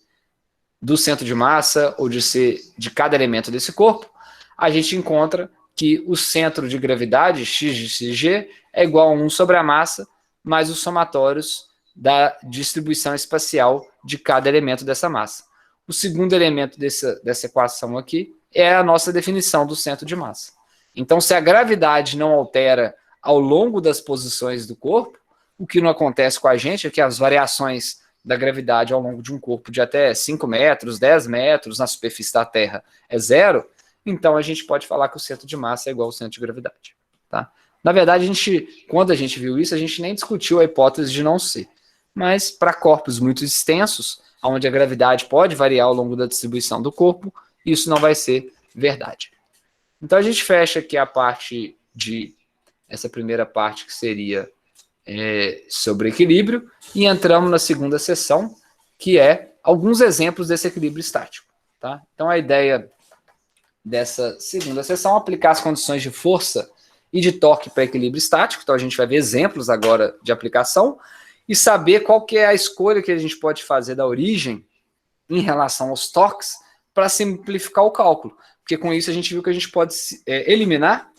do centro de massa ou de ser de cada elemento desse corpo, a gente encontra que o centro de gravidade, x de cg, é igual a 1 sobre a massa, mais os somatórios da distribuição espacial de cada elemento dessa massa. O segundo elemento dessa equação aqui é a nossa definição do centro de massa. Então, se a gravidade não altera ao longo das posições do corpo, o que não acontece com a gente é que as variações da gravidade ao longo de um corpo de até 5 metros, 10 metros na superfície da Terra é zero, então a gente pode falar que o centro de massa é igual ao centro de gravidade. Tá? Na verdade, quando a gente viu isso, a gente nem discutiu a hipótese de não ser. Mas para corpos muito extensos, onde a gravidade pode variar ao longo da distribuição do corpo, isso não vai ser verdade. Então a gente fecha aqui a parte essa primeira parte que seria sobre equilíbrio, e entramos na segunda seção, que é alguns exemplos desse equilíbrio estático. Tá? Então a ideia dessa segunda seção é aplicar as condições de força e de torque para equilíbrio estático. Então a gente vai ver exemplos agora de aplicação e saber qual que é a escolha que a gente pode fazer da origem em relação aos torques para simplificar o cálculo. Porque com isso a gente viu que a gente pode eliminar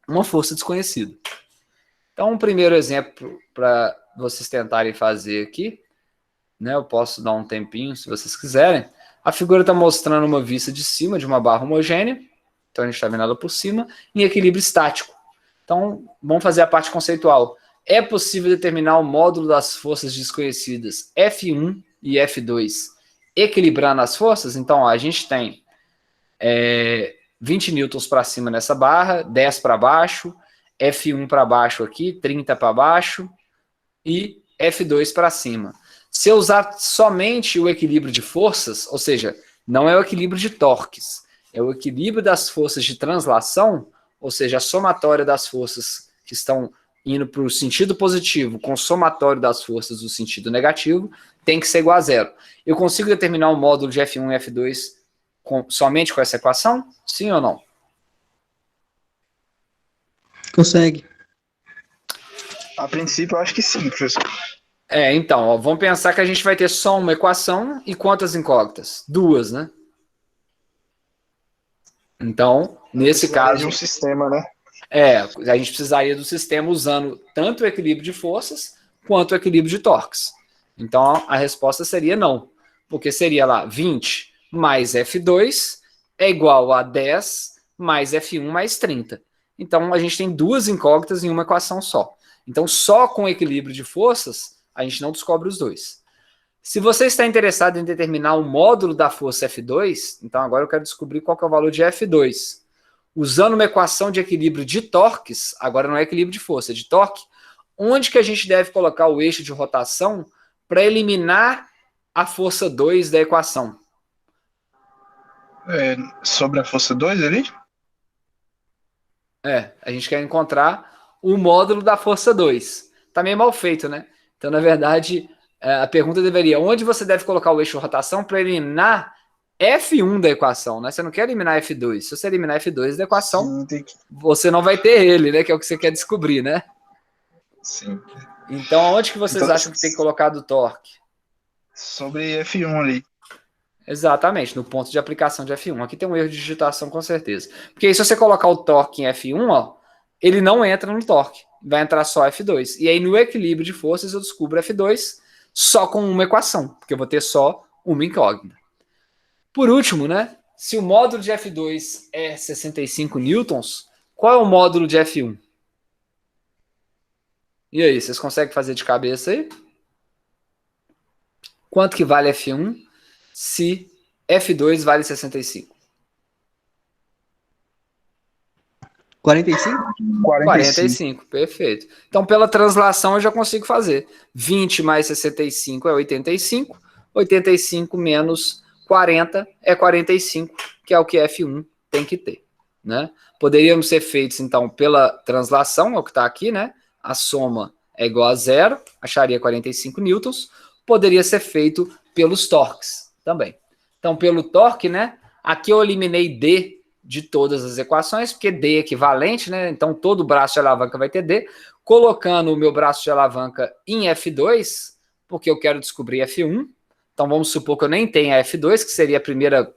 uma força desconhecida. Então, um primeiro exemplo para vocês tentarem fazer aqui, né, eu posso dar um tempinho se vocês quiserem. A figura está mostrando uma vista de cima de uma barra homogênea, então a gente está vendo ela por cima, em equilíbrio estático. Então, vamos fazer a parte conceitual. É possível determinar o módulo das forças desconhecidas F1 e F2 equilibrando as forças? Então, ó, a gente tem 20 newtons para cima nessa barra, 10 para baixo, F1 para baixo aqui, 30 para baixo e F2 para cima. Se eu usar somente o equilíbrio de forças, ou seja, não é o equilíbrio de torques, é o equilíbrio das forças de translação, ou seja, a somatória das forças que estão indo para o sentido positivo com o somatório das forças do sentido negativo, tem que ser igual a zero. Eu consigo determinar o módulo de F1 e F2 somente com essa equação? Sim ou não? Consegue. A princípio, eu acho que sim, professor. Então, ó, vamos pensar que a gente vai ter só uma equação e quantas incógnitas? 2, né? Então, nesse caso... de um sistema, né? A gente precisaria do sistema usando tanto o equilíbrio de forças quanto o equilíbrio de torques. Então, a resposta seria não. Porque seria lá 20 mais F2 é igual a 10 mais F1 mais 30. Então, a gente tem duas incógnitas em uma equação só. Então, só com equilíbrio de forças, a gente não descobre os dois. Se você está interessado em determinar o módulo da força F2, então agora eu quero descobrir qual que é o valor de F2. Usando uma equação de equilíbrio de torques, agora não é equilíbrio de força, é de torque, onde que a gente deve colocar o eixo de rotação para eliminar a força 2 da equação? Sobre a força 2 ali? A gente quer encontrar o módulo da força 2. Tá meio mal feito, né? Então, na verdade, a pergunta deveria, onde você deve colocar o eixo de rotação para eliminar F1 da equação, né? Você não quer eliminar F2. Se você eliminar F2 da equação, Sim, você não vai ter ele, né? Que é o que você quer descobrir, né? Sim. Então, onde que vocês acham que tem que colocar do torque? Sobre F1 ali. Exatamente, no ponto de aplicação de F1. Aqui tem um erro de digitação, com certeza. Porque aí, se você colocar o torque em F1, ó, ele não entra no torque. Vai entrar só F2. E aí, no equilíbrio de forças, eu descubro F2 só com uma equação, porque eu vou ter só uma incógnita. Por último, né? Se o módulo de F2 é 65 newtons, qual é o módulo de F1? E aí, vocês conseguem fazer de cabeça aí? Quanto que vale F1 se F2 vale 65? 45? 45, perfeito. Então, pela translação, eu já consigo fazer. 20 mais 65 é 85. 85 menos 40 é 45, que é o que F1 tem que ter. Né? Poderíamos ser feitos, então, pela translação, é o que está aqui, né? A soma é igual a zero, acharia 45 newtons. Poderia ser feito pelos torques também. Então, pelo torque, né? Aqui eu eliminei D de todas as equações, porque D é equivalente, né? Então, todo braço de alavanca vai ter D. Colocando o meu braço de alavanca em F2, porque eu quero descobrir F1. Então, vamos supor que eu nem tenha F2, que seria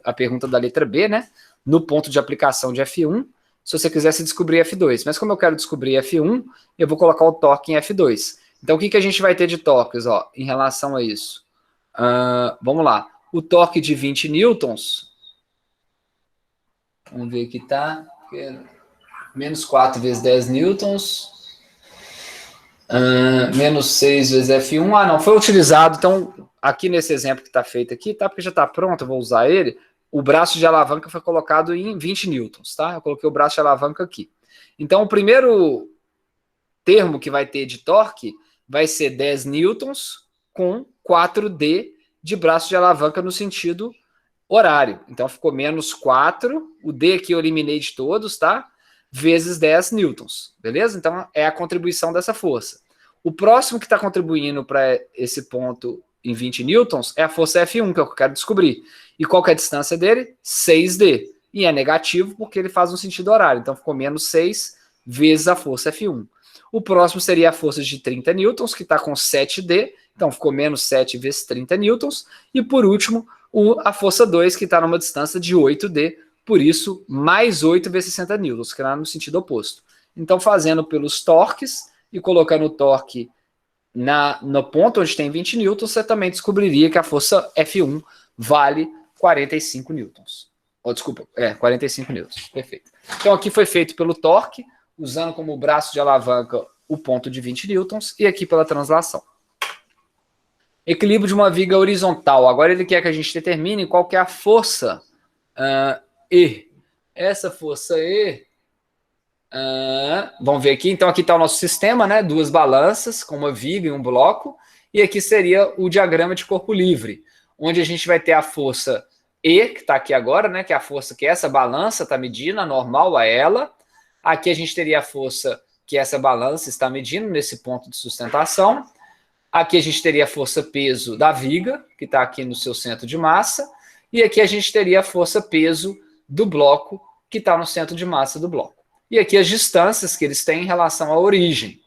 a pergunta da letra B, né? No ponto de aplicação de F1, se você quisesse descobrir F2. Mas como eu quero descobrir F1, eu vou colocar o torque em F2. Então, o que a gente vai ter de torques, ó, em relação a isso? Vamos lá. O torque de 20 newtons... Vamos ver aqui, tá? Menos 4 vezes 10 newtons. Menos 6 vezes F1. Ah, não, foi utilizado. Então, aqui nesse exemplo que está feito aqui, tá? Porque já está pronto, eu vou usar ele. O braço de alavanca foi colocado em 20 newtons, tá? Eu coloquei o braço de alavanca aqui. Então, o primeiro termo que vai ter de torque vai ser 10 newtons com 4D de braço de alavanca no sentido horário. Então, ficou menos 4. O D aqui eu eliminei de todos, tá? Vezes 10 newtons, beleza? Então, é a contribuição dessa força. O próximo que está contribuindo para esse ponto em 20 newtons é a força F1, que é o que eu quero descobrir. E qual que é a distância dele? 6D. E é negativo porque ele faz no sentido horário. Então, ficou menos 6 vezes a força F1. O próximo seria a força de 30 newtons, que está com 7D. Então, ficou menos 7 vezes 30 newtons. E, por último, a força 2, que está numa distância de 8D. Por isso, mais 8 vezes 60 newtons, que era no sentido oposto. Então, fazendo pelos torques e colocando o torque no ponto onde tem 20 newtons, você também descobriria que a força F1 vale 45 newtons. Oh, desculpa, 45 newtons. Perfeito. Então, aqui foi feito pelo torque, usando como braço de alavanca o ponto de 20 newtons, e aqui pela translação. Equilíbrio de uma viga horizontal. Agora ele quer que a gente determine qual que é a força E. Essa força E... vamos ver aqui. Então, aqui está o nosso sistema, né? Duas balanças com uma viga e um bloco. E aqui seria o diagrama de corpo livre, onde a gente vai ter a força E, que está aqui agora, né? Que é a força que essa balança está medindo, a normal a ela. Aqui a gente teria a força que essa balança está medindo nesse ponto de sustentação. Aqui a gente teria a força peso da viga, que está aqui no seu centro de massa. E aqui a gente teria a força peso do bloco, que está no centro de massa do bloco. E aqui as distâncias que eles têm em relação à origem.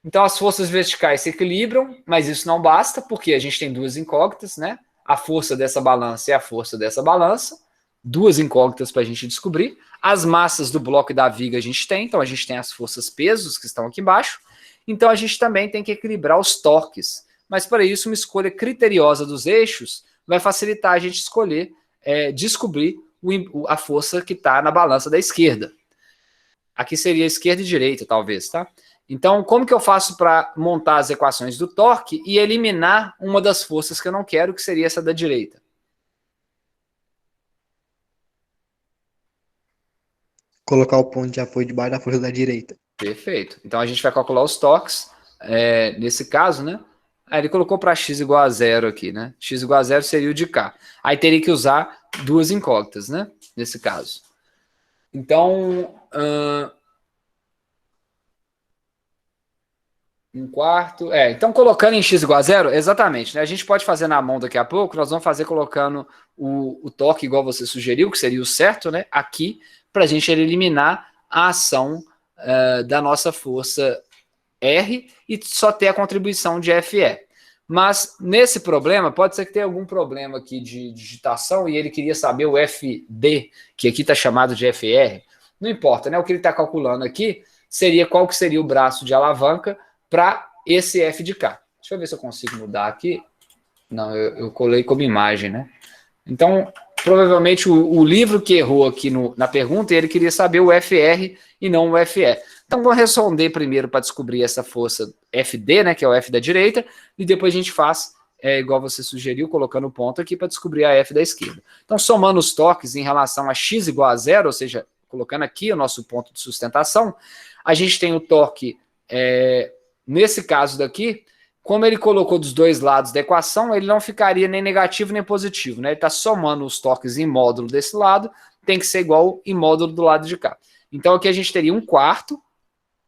Então as forças verticais se equilibram, mas isso não basta, porque a gente tem duas incógnitas, né? A força dessa balança e a força dessa balança. Duas incógnitas para a gente descobrir. As massas do bloco e da viga a gente tem, então a gente tem as forças pesos que estão aqui embaixo. Então a gente também tem que equilibrar os torques. Mas para isso uma escolha criteriosa dos eixos vai facilitar a gente escolher, descobrir a força que está na balança da esquerda. Aqui seria esquerda e direita, talvez, tá? Então, como que eu faço para montar as equações do torque e eliminar uma das forças que eu não quero, que seria essa da direita? Colocar o ponto de apoio debaixo da força da direita. Perfeito. Então, a gente vai calcular os torques, nesse caso, né? Aí ele colocou para x igual a 0 aqui, né? X igual a 0 seria o de cá. Aí teria que usar duas incógnitas, né? Nesse caso. Então, um quarto... então, colocando em x igual a 0, exatamente, né? A gente pode fazer na mão daqui a pouco, nós vamos fazer colocando o torque igual você sugeriu, que seria o certo, né? Aqui, para a gente eliminar a ação da nossa força R e só ter a contribuição de FE. Mas, nesse problema, pode ser que tenha algum problema aqui de digitação e ele queria saber o FD, que aqui está chamado de FR. Não importa, né? O que ele está calculando aqui seria qual que seria o braço de alavanca para esse F de cá. Deixa eu ver se eu consigo mudar aqui. Não, eu colei como imagem, né? Então, provavelmente o livro que errou aqui na pergunta, ele queria saber o FR e não o FE. Então, vou responder primeiro para descobrir essa força FD, né, que é o F da direita, e depois a gente faz, igual você sugeriu, colocando o ponto aqui para descobrir a F da esquerda. Então, somando os torques em relação a x igual a 0, ou seja, colocando aqui o nosso ponto de sustentação, a gente tem o torque, nesse caso daqui, como ele colocou dos dois lados da equação, ele não ficaria nem negativo nem positivo, né? Ele está somando os torques em módulo desse lado, tem que ser igual em módulo do lado de cá. Então, aqui a gente teria 1/4,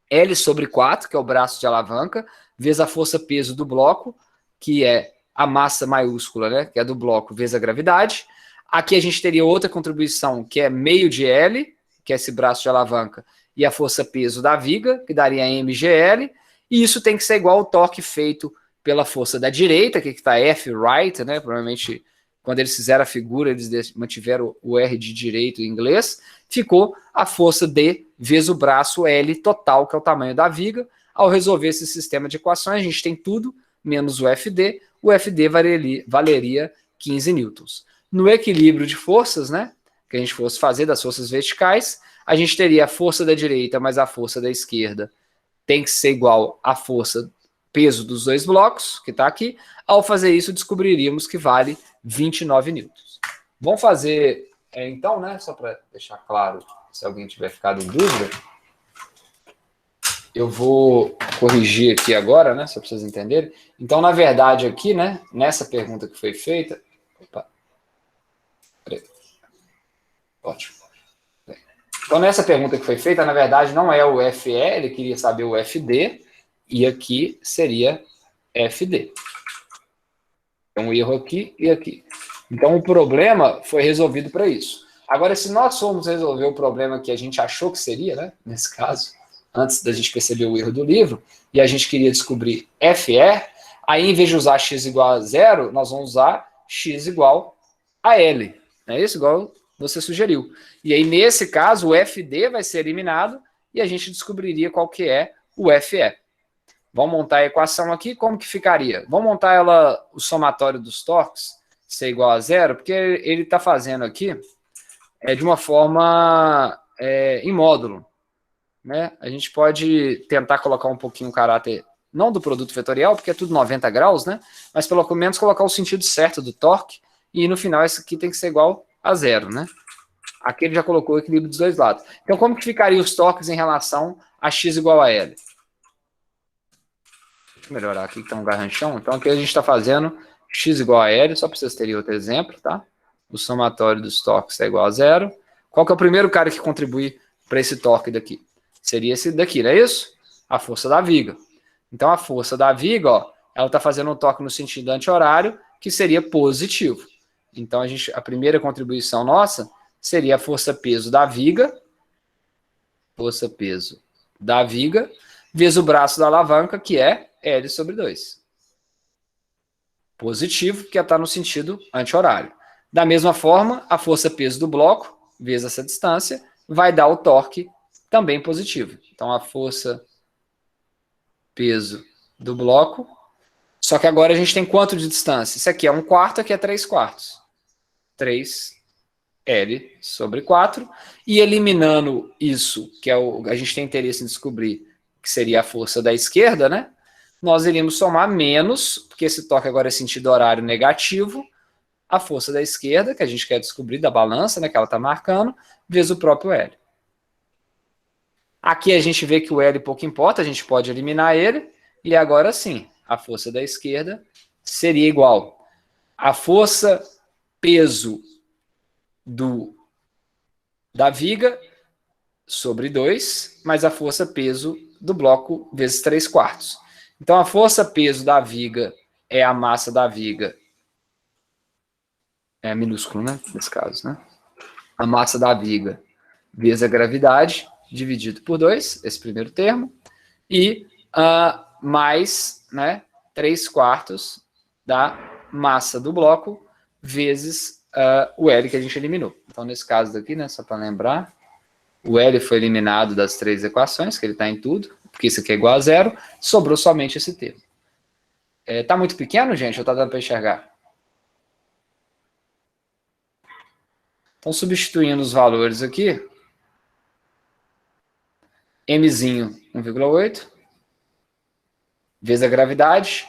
L sobre 4, que é o braço de alavanca, vezes a força peso do bloco, que é a massa maiúscula, né, que é do bloco, vezes a gravidade. Aqui a gente teria outra contribuição, que é meio de L, que é esse braço de alavanca, e a força peso da viga, que daria mgl, e isso tem que ser igual ao torque feito pela força da direita, que está F right, né, provavelmente quando eles fizeram a figura, eles mantiveram o R de direito em inglês, ficou a força D vezes o braço L total, que é o tamanho da viga. Ao resolver esse sistema de equações, a gente tem tudo, menos o FD valeria 15 newtons. No equilíbrio de forças, né, que a gente fosse fazer das forças verticais, a gente teria a força da direita mais a força da esquerda tem que ser igual à força peso dos dois blocos, que está aqui. Ao fazer isso, descobriríamos que vale 29 newtons. Vamos fazer, então, né, só para deixar claro, se alguém tiver ficado em dúvida, eu vou corrigir aqui agora, né, só para vocês entenderem. Então, na verdade, aqui, né, nessa pergunta que foi feita... Opa. Peraí. Ótimo. Então, nessa pergunta que foi feita, na verdade, não é o FE, ele queria saber o FD, e aqui seria FD. Tem um erro aqui e aqui. Então, o problema foi resolvido para isso. Agora, se nós formos resolver o problema que a gente achou que seria, né, nesse caso, antes da gente perceber o erro do livro, e a gente queria descobrir FE, aí, em vez de usar x igual a 0, nós vamos usar x igual a L. Não é isso? Igual você sugeriu. E aí, nesse caso, o FD vai ser eliminado e a gente descobriria qual que é o FE. Vamos montar a equação aqui, como que ficaria? Vamos montar ela, o somatório dos torques, ser igual a 0, porque ele está fazendo aqui de uma forma em módulo. Né? A gente pode tentar colocar um pouquinho o caráter, não do produto vetorial, porque é tudo 90 graus, né? Mas pelo menos colocar o sentido certo do torque, e no final isso aqui tem que ser igual a 0, né? Aqui ele já colocou o equilíbrio dos dois lados. Então, como que ficariam os torques em relação a x igual a L? Deixa eu melhorar aqui, que está um garranchão. Então, aqui a gente está fazendo x igual a L, só para vocês terem outro exemplo, tá? O somatório dos torques é igual a 0. Qual que é o primeiro cara que contribui para esse torque daqui? Seria esse daqui, não é isso? A força da viga. Então, a força da viga, ó, ela está fazendo um torque no sentido anti-horário, que seria positivo. Então, a primeira contribuição nossa seria a força-peso da viga, vezes o braço da alavanca, que é L sobre 2. Positivo, porque está no sentido anti-horário. Da mesma forma, a força-peso do bloco, vezes essa distância, vai dar o torque também positivo. Então, a força-peso do bloco. Só que agora a gente tem quanto de distância? Isso aqui é 1/4, aqui é 3/4. 3L sobre 4. E eliminando isso, que é a gente tem interesse em descobrir, que seria a força da esquerda, né? Nós iríamos somar menos, porque esse torque agora é sentido horário negativo, a força da esquerda, que a gente quer descobrir da balança, né, que ela está marcando, vezes o próprio L. Aqui a gente vê que o L pouco importa, a gente pode eliminar ele, e agora sim, a força da esquerda seria igual a força peso da viga sobre 2, mais a força peso do bloco vezes 3/4. Então, a força peso da viga é a massa da viga, é minúsculo, né, nesse caso, né? A massa da viga vezes a gravidade, dividido por 2, esse primeiro termo, e mais, né, 3/4 da massa do bloco vezes o L que a gente eliminou. Então, nesse caso daqui, né, só para lembrar, o L foi eliminado das 3 equações, que ele está em tudo, porque isso aqui é igual a 0, sobrou somente esse termo. Tá muito pequeno, gente, ou tá dando para enxergar? Então, substituindo os valores aqui, Mzinho 1,8, vezes a gravidade,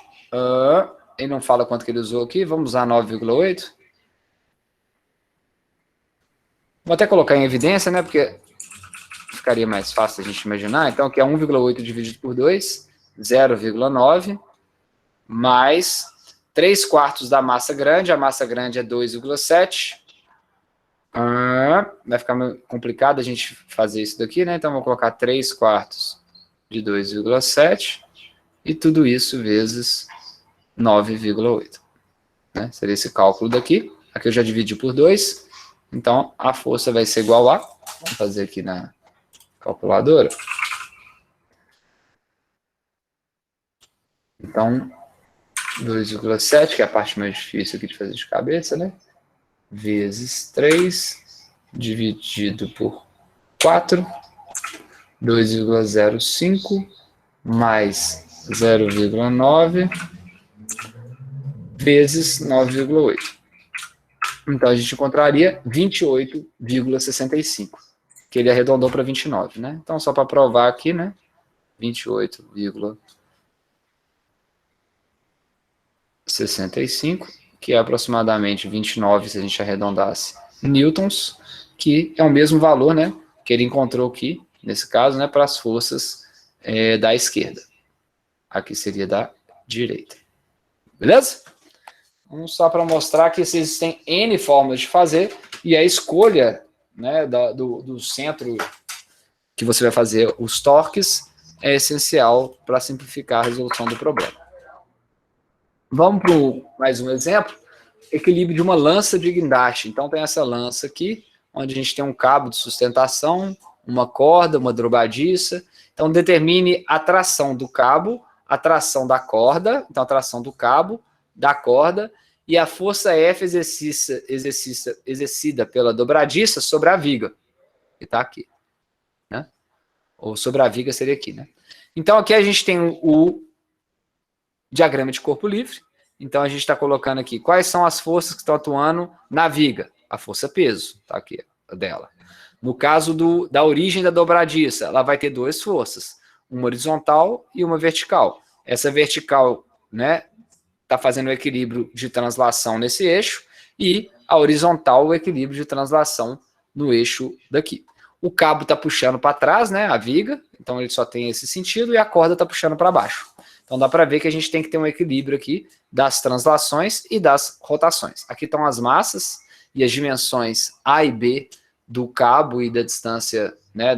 ele não fala quanto que ele usou aqui, vamos usar 9,8. Vou até colocar em evidência, né, porque ficaria mais fácil a gente imaginar. Então, aqui é 1,8 dividido por 2, 0,9, mais 3/4 da massa grande, a massa grande é 2,7. Vai ficar meio complicado a gente fazer isso daqui, né? Então, vou colocar 3/4 de 2,7 e tudo isso vezes 9,8. Né? Seria esse cálculo daqui. Aqui eu já dividi por 2. Então, a força vai ser igual a... Vamos fazer aqui na calculadora. Então, 2,7, que é a parte mais difícil aqui de fazer de cabeça, né? Vezes 3, dividido por 4, 2,05, mais 0,9, vezes 9,8. Então, a gente encontraria 28,65, que ele arredondou para 29, né? Então, só para provar aqui, né? 28,65, que é aproximadamente 29, se a gente arredondasse, newtons, que é o mesmo valor, né, que ele encontrou aqui, nesse caso, né, para as forças da esquerda. Aqui seria da direita. Beleza? Vamos só para mostrar que existem N formas de fazer, e a escolha, né, do centro que você vai fazer os torques é essencial para simplificar a resolução do problema. Vamos para mais um exemplo. Equilíbrio de uma lança de guindaste. Então tem essa lança aqui, onde a gente tem um cabo de sustentação, uma corda, uma dobradiça. Então determine a tração do cabo, a tração da corda, então a tração do cabo, da corda, e a força F exercida pela dobradiça sobre a viga, que está aqui, né? Ou sobre a viga seria aqui, né? Então aqui a gente tem o diagrama de corpo livre. Então a gente está colocando aqui quais são as forças que estão atuando na viga. A força peso, tá aqui, dela. No caso da origem da dobradiça, ela vai ter duas forças, uma horizontal e uma vertical. Essa vertical, né, está fazendo o equilíbrio de translação nesse eixo, e a horizontal o equilíbrio de translação no eixo daqui. O cabo está puxando para trás, né, a viga, então ele só tem esse sentido, e a corda está puxando para baixo. Então dá para ver que a gente tem que ter um equilíbrio aqui das translações e das rotações. Aqui estão as massas e as dimensões A e B do cabo e da distância, né,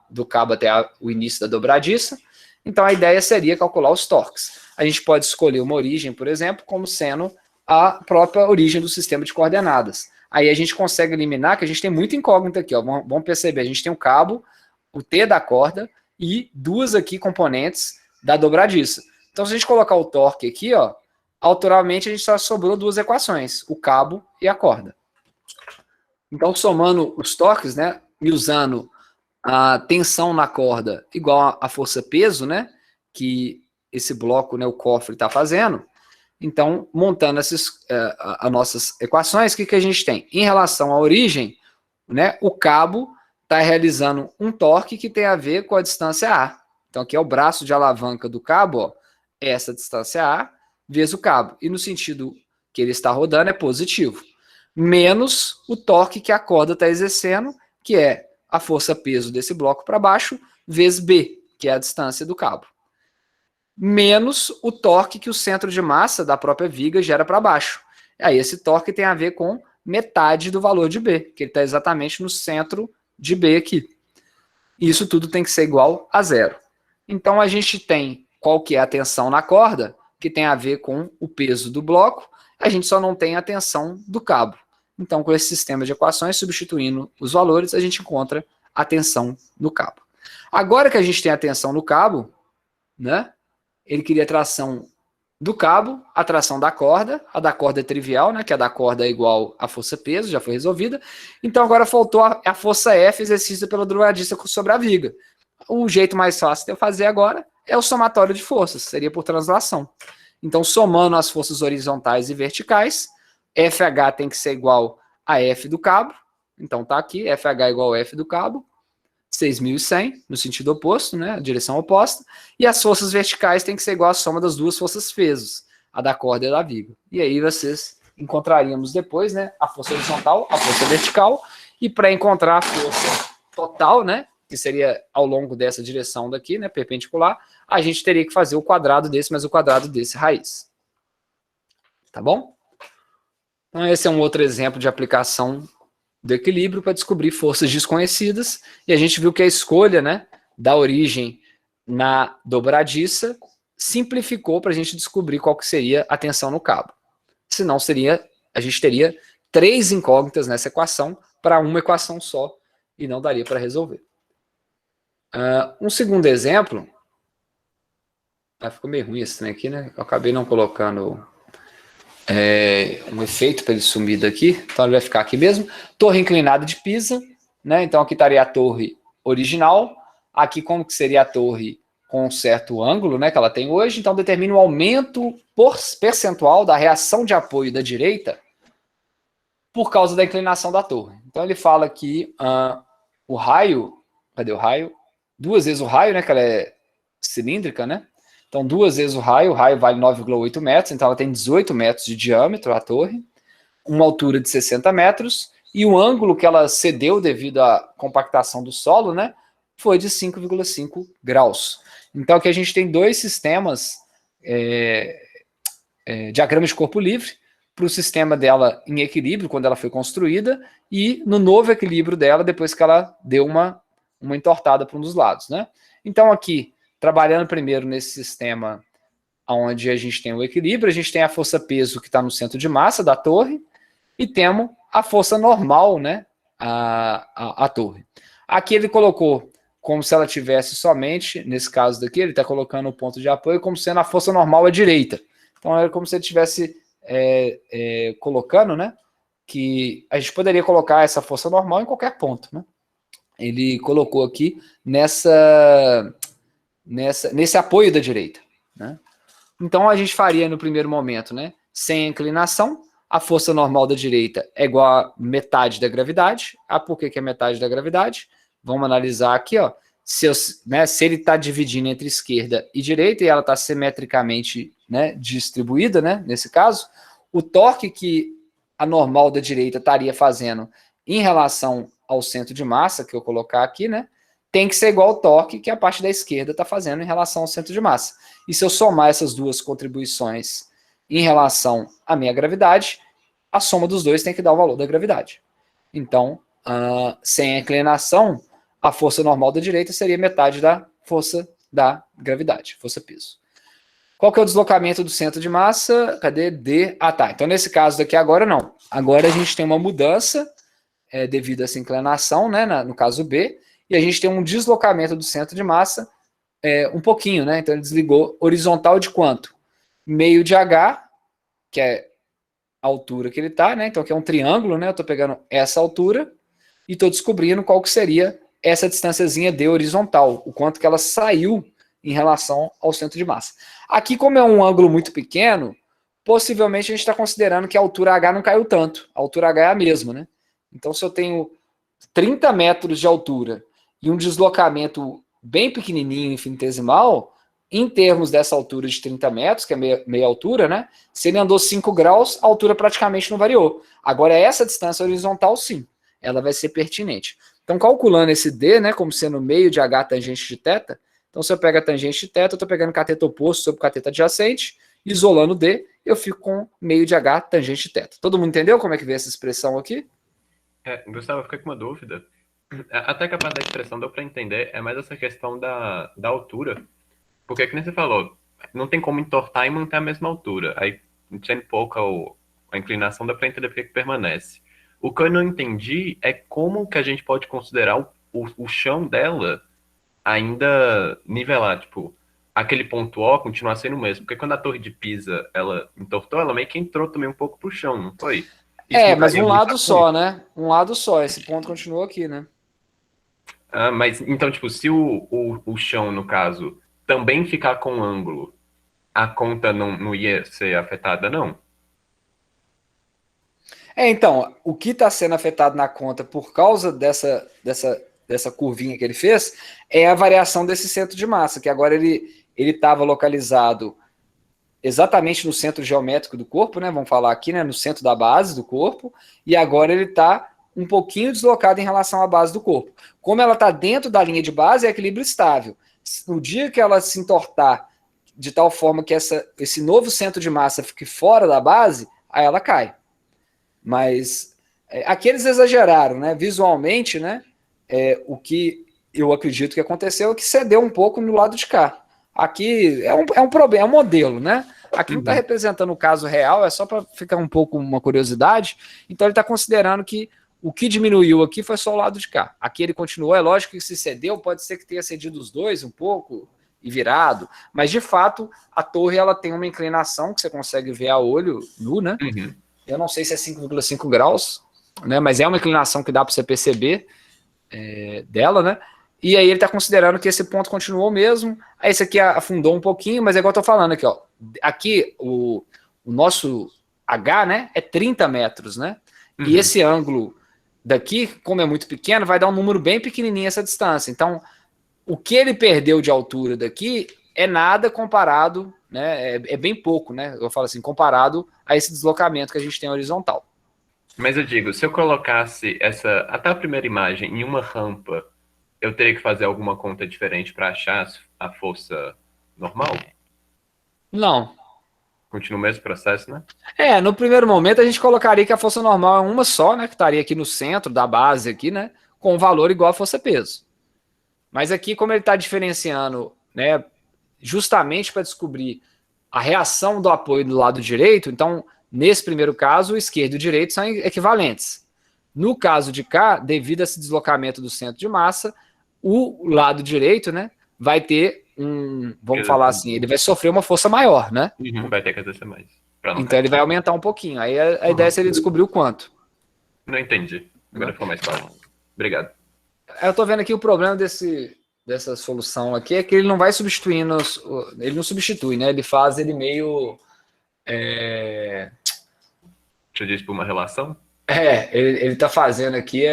do cabo até o início da dobradiça. Então a ideia seria calcular os torques. A gente pode escolher uma origem, por exemplo, como sendo a própria origem do sistema de coordenadas. Aí a gente consegue eliminar, que a gente tem muita incógnita aqui, ó. Vamos perceber, a gente tem um cabo, o T da corda e duas aqui componentes da dobradiça. Então se a gente colocar o torque aqui, ó, autoralmente a gente só sobrou duas equações, o cabo e a corda. Então somando os torques, né, e usando a tensão na corda igual a força peso, né, que esse bloco, né, o cofre está fazendo. Então, montando as nossas equações, o que a gente tem? Em relação à origem, né, o cabo está realizando um torque que tem a ver com a distância A. Então, aqui é o braço de alavanca do cabo, ó, essa distância A, vezes o cabo. E no sentido que ele está rodando é positivo. Menos o torque que a corda está exercendo, que é a força-peso desse bloco para baixo, vezes B, que é a distância do cabo. Menos o torque que o centro de massa da própria viga gera para baixo. Aí esse torque tem a ver com metade do valor de B, que ele está exatamente no centro de B aqui. E isso tudo tem que ser igual a zero. Então a gente tem qual que é a tensão na corda, que tem a ver com o peso do bloco, a gente só não tem a tensão do cabo. Então com esse sistema de equações, substituindo os valores, a gente encontra a tensão no cabo. Agora que a gente tem a tensão no cabo, né? Ele queria a tração do cabo, a tração da corda. A da corda é trivial, né? Que a da corda é igual à força-peso, já foi resolvida. Então agora faltou a força F exercida pela dobradiça sobre a viga. O jeito mais fácil de eu fazer agora é o somatório de forças, seria por translação. Então, somando as forças horizontais e verticais, FH tem que ser igual a F do cabo. Então tá aqui, FH igual a F do cabo. 6.100, no sentido oposto, né, a direção oposta, e as forças verticais tem que ser igual à soma das duas forças pesos, a da corda e a da viga. E aí vocês encontraríamos depois, né, a força horizontal, a força vertical, e para encontrar a força total, né, que seria ao longo dessa direção daqui, né, perpendicular, a gente teria que fazer o quadrado desse, mas o quadrado desse raiz. Tá bom? Então esse é um outro exemplo de aplicação do equilíbrio para descobrir forças desconhecidas, e a gente viu que a escolha, né, da origem na dobradiça simplificou para a gente descobrir qual que seria a tensão no cabo. Senão a gente teria 3 incógnitas nessa equação para uma equação só, e não daria para resolver. Um segundo exemplo, ficou meio ruim esse trem aqui, né? Eu acabei não colocando um efeito para ele sumir daqui, então ele vai ficar aqui mesmo. Torre inclinada de Pisa, né? Então aqui estaria a torre original, aqui como que seria a torre com um certo ângulo, né, que ela tem hoje, então determina o aumento percentual da reação de apoio da direita por causa da inclinação da torre. Então ele fala que o raio, cadê o raio? 2 vezes o raio, né, que ela é cilíndrica, né? Então, 2 vezes o raio vale 9,8 metros, então ela tem 18 metros de diâmetro, a torre, uma altura de 60 metros, e o ângulo que ela cedeu devido à compactação do solo, né, foi de 5,5 graus. Então, aqui a gente tem 2 sistemas, diagramas de corpo livre, para o sistema dela em equilíbrio, quando ela foi construída, e no novo equilíbrio dela, depois que ela deu uma entortada para um dos lados, né? Então, aqui, trabalhando primeiro nesse sistema onde a gente tem o equilíbrio, a gente tem a força-peso que está no centro de massa da torre, e temos a força normal, né, a torre. Aqui ele colocou como se ela tivesse somente, nesse caso daqui, ele está colocando o ponto de apoio como sendo a força normal à direita. Então, é como se ele estivesse colocando, né, que a gente poderia colocar essa força normal em qualquer ponto, né? Ele colocou aqui nesse apoio da direita, né? Então, a gente faria no primeiro momento, né, sem a inclinação, a força normal da direita é igual a metade da gravidade. Por que é metade da gravidade? Vamos analisar aqui, ó. Se ele está dividindo entre esquerda e direita, e ela está simetricamente, né, distribuída, né, nesse caso, o torque que a normal da direita estaria fazendo em relação ao centro de massa, que eu colocar aqui, né, tem que ser igual ao torque que a parte da esquerda está fazendo em relação ao centro de massa. E se eu somar essas duas contribuições em relação à minha gravidade, a soma dos dois tem que dar o valor da gravidade. Então, sem a inclinação, a força normal da direita seria metade da força da gravidade, força-peso. Qual que é o deslocamento do centro de massa? Cadê? D. Tá. Então, nesse caso daqui, agora não. Agora a gente tem uma mudança devido a essa inclinação, né, no caso B, e a gente tem um deslocamento do centro de massa um pouquinho, né? Então, ele desligou horizontal de quanto? Meio de H, que é a altura que ele está, né? Então, aqui é um triângulo, né? Eu estou pegando essa altura e estou descobrindo qual que seria essa distânciazinha D horizontal, o quanto que ela saiu em relação ao centro de massa. Aqui, como é um ângulo muito pequeno, possivelmente a gente está considerando que a altura H não caiu tanto. A altura H é a mesma, né? Então, se eu tenho 30 metros de altura e um deslocamento bem pequenininho, infinitesimal, em termos dessa altura de 30 metros, que é meia altura, né? Se ele andou 5 graus, a altura praticamente não variou. Agora, essa distância horizontal, sim, ela vai ser pertinente. Então, calculando esse D, né, como sendo meio de H tangente de θ, então se eu pego a tangente de θ, eu estou pegando o cateto oposto sobre o cateto adjacente, isolando D, eu fico com meio de H tangente de θ. Todo mundo entendeu como é que vem essa expressão aqui? Gustavo, eu fiquei com uma dúvida. Até que a parte da expressão deu para entender, é mais essa questão da altura. Porque, como você falou, não tem como entortar e manter a mesma altura. Aí, sendo pouca a inclinação, dá para entender porque que permanece. O que eu não entendi é como que a gente pode considerar o chão dela ainda nivelar. Tipo, aquele ponto O continuar sendo o mesmo. Porque quando a torre de Pisa, ela entortou, ela meio que entrou também um pouco pro chão, não foi? Mas um lado só, né? Um lado só. Esse ponto continuou aqui, né? Mas, então, tipo, se o chão, no caso, também ficar com ângulo, a conta não ia ser afetada, não? Então, o que está sendo afetado na conta por causa dessa curvinha que ele fez é a variação desse centro de massa, que agora ele estava localizado exatamente no centro geométrico do corpo, né? Vamos falar aqui, né? No centro da base do corpo, e agora ele está um pouquinho deslocado em relação à base do corpo. Como ela está dentro da linha de base, é equilíbrio estável. No dia que ela se entortar de tal forma que esse novo centro de massa fique fora da base, aí ela cai. Mas aqui eles exageraram, né? Visualmente, né? O que eu acredito que aconteceu é que cedeu um pouco no lado de cá. Aqui é um problema, é um modelo, né? Aqui não está representando o caso real, é só para ficar um pouco uma curiosidade. Então ele está considerando que o que diminuiu aqui foi só o lado de cá. Aqui ele continuou, é lógico que se cedeu, pode ser que tenha cedido os dois um pouco e virado, mas de fato a torre ela tem uma inclinação que você consegue ver a olho nu, né? Uhum. Eu não sei se é 5,5 graus, né? Mas é uma inclinação que dá para você perceber dela, né? E aí ele está considerando que esse ponto continuou mesmo. Aí esse aqui afundou um pouquinho, mas é igual eu estou falando aqui, ó. Aqui o nosso H, né, é 30 metros, né? Uhum. E esse ângulo daqui, como é muito pequeno, vai dar um número bem pequenininho essa distância. Então, o que ele perdeu de altura daqui é nada comparado, né? É bem pouco, né? Eu falo assim, comparado a esse deslocamento que a gente tem horizontal. Mas eu digo, se eu colocasse até a primeira imagem em uma rampa, eu teria que fazer alguma conta diferente para achar a força normal? Não. Continua o mesmo processo, né? No primeiro momento a gente colocaria que a força normal é uma só, né? Que estaria aqui no centro da base aqui, né? Com um valor igual a força-peso. Mas aqui, como ele está diferenciando, né? Justamente para descobrir a reação do apoio do lado direito, então, nesse primeiro caso, o esquerdo e o direito são equivalentes. No caso de cá, devido a esse deslocamento do centro de massa, o lado direito, né? Vai ter vamos falar assim, ele vai sofrer uma força maior, né? Vai ter que acontecer mais. Então ele vai aumentar um pouquinho. Aí a ideia seria descobrir o quanto. Não entendi. Agora ficou mais claro. Obrigado. Eu tô vendo aqui o problema dessa solução aqui é que ele não vai substituindo, ele não substitui, né? Ele faz ele meio... Você disse por uma relação? Ele tá fazendo aqui,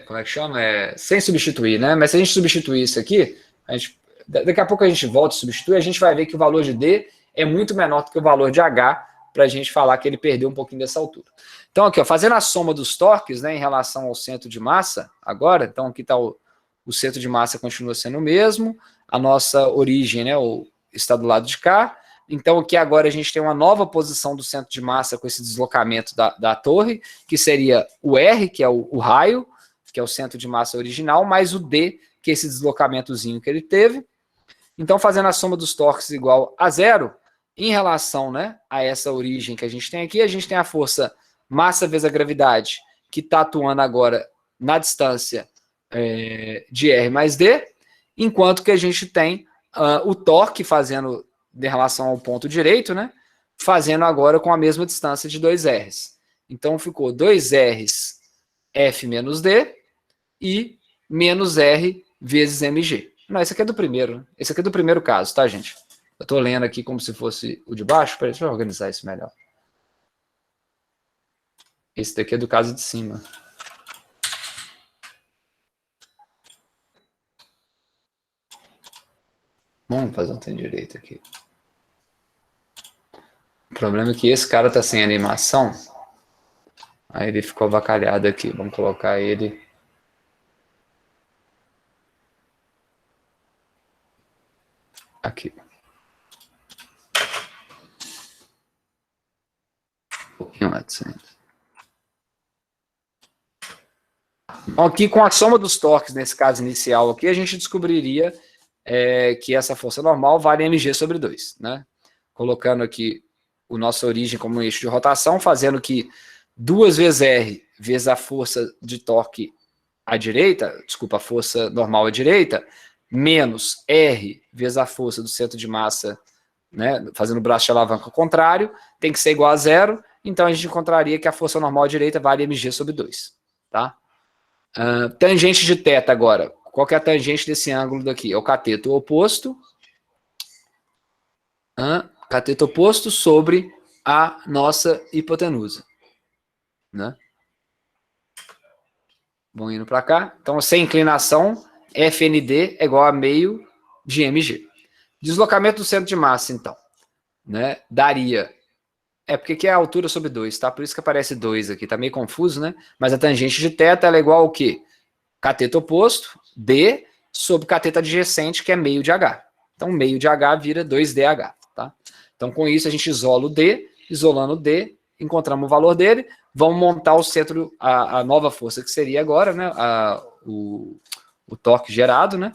como é que chama? Sem substituir, né? Mas se a gente substituir isso aqui, daqui a pouco a gente volta a substituir, a gente vai ver que o valor de D é muito menor do que o valor de H, para a gente falar que ele perdeu um pouquinho dessa altura. Então aqui, ó, fazendo a soma dos torques, né, em relação ao centro de massa, agora, então aqui está o centro de massa continua sendo o mesmo, a nossa origem, né, está do lado de cá. Então aqui agora a gente tem uma nova posição do centro de massa com esse deslocamento da torre, que seria o R, que é o raio, que é o centro de massa original, mais o D, que é esse deslocamentozinho que ele teve. Então, fazendo a soma dos torques igual a zero, em relação, né, a essa origem que a gente tem aqui, a gente tem a força massa vezes a gravidade, que está atuando agora na distância de R mais D, enquanto que a gente tem o torque fazendo em relação ao ponto direito, né, fazendo agora com a mesma distância de 2Rs. Então, ficou 2Rs F menos D e menos R vezes mg. Não, esse aqui é do primeiro. Esse aqui é do primeiro caso, tá, gente? Eu tô lendo aqui como se fosse o de baixo. Peraí, deixa eu organizar isso melhor. Esse daqui é do caso de cima. Vamos fazer um trem direito aqui. O problema é que esse cara tá sem animação. Aí ele ficou avacalhado aqui. Vamos colocar ele... aqui. Um pouquinho antes ainda. Então, aqui com a soma dos torques, nesse caso inicial aqui, a gente descobriria que essa força normal vale mg sobre 2, né? Colocando aqui a nossa origem como um eixo de rotação, fazendo que 2 vezes R vezes a força de torque à direita, desculpa, a força normal à direita, menos R vezes a força do centro de massa, né, fazendo o braço de alavanca ao contrário, tem que ser igual a zero, então a gente encontraria que a força normal à direita vale mg sobre 2. Tá? Tangente de θ agora. Qual que é a tangente desse ângulo daqui? É o cateto oposto. Cateto oposto sobre a nossa hipotenusa. Né? Vão indo para cá. Então, sem inclinação, FND é igual a meio de mg. Deslocamento do centro de massa, então. Né? Daria... porque aqui é a altura sobre 2, tá? Por isso que aparece 2 aqui. Tá meio confuso, né? Mas a tangente de θ ela é igual ao quê? Cateto oposto, D, sobre cateto adjacente, que é meio de H. Então, meio de H vira 2DH, tá? Então, com isso, a gente isola o D. Isolando o D, encontramos o valor dele. Vamos montar o centro, a nova força, que seria agora, né? O torque gerado, né?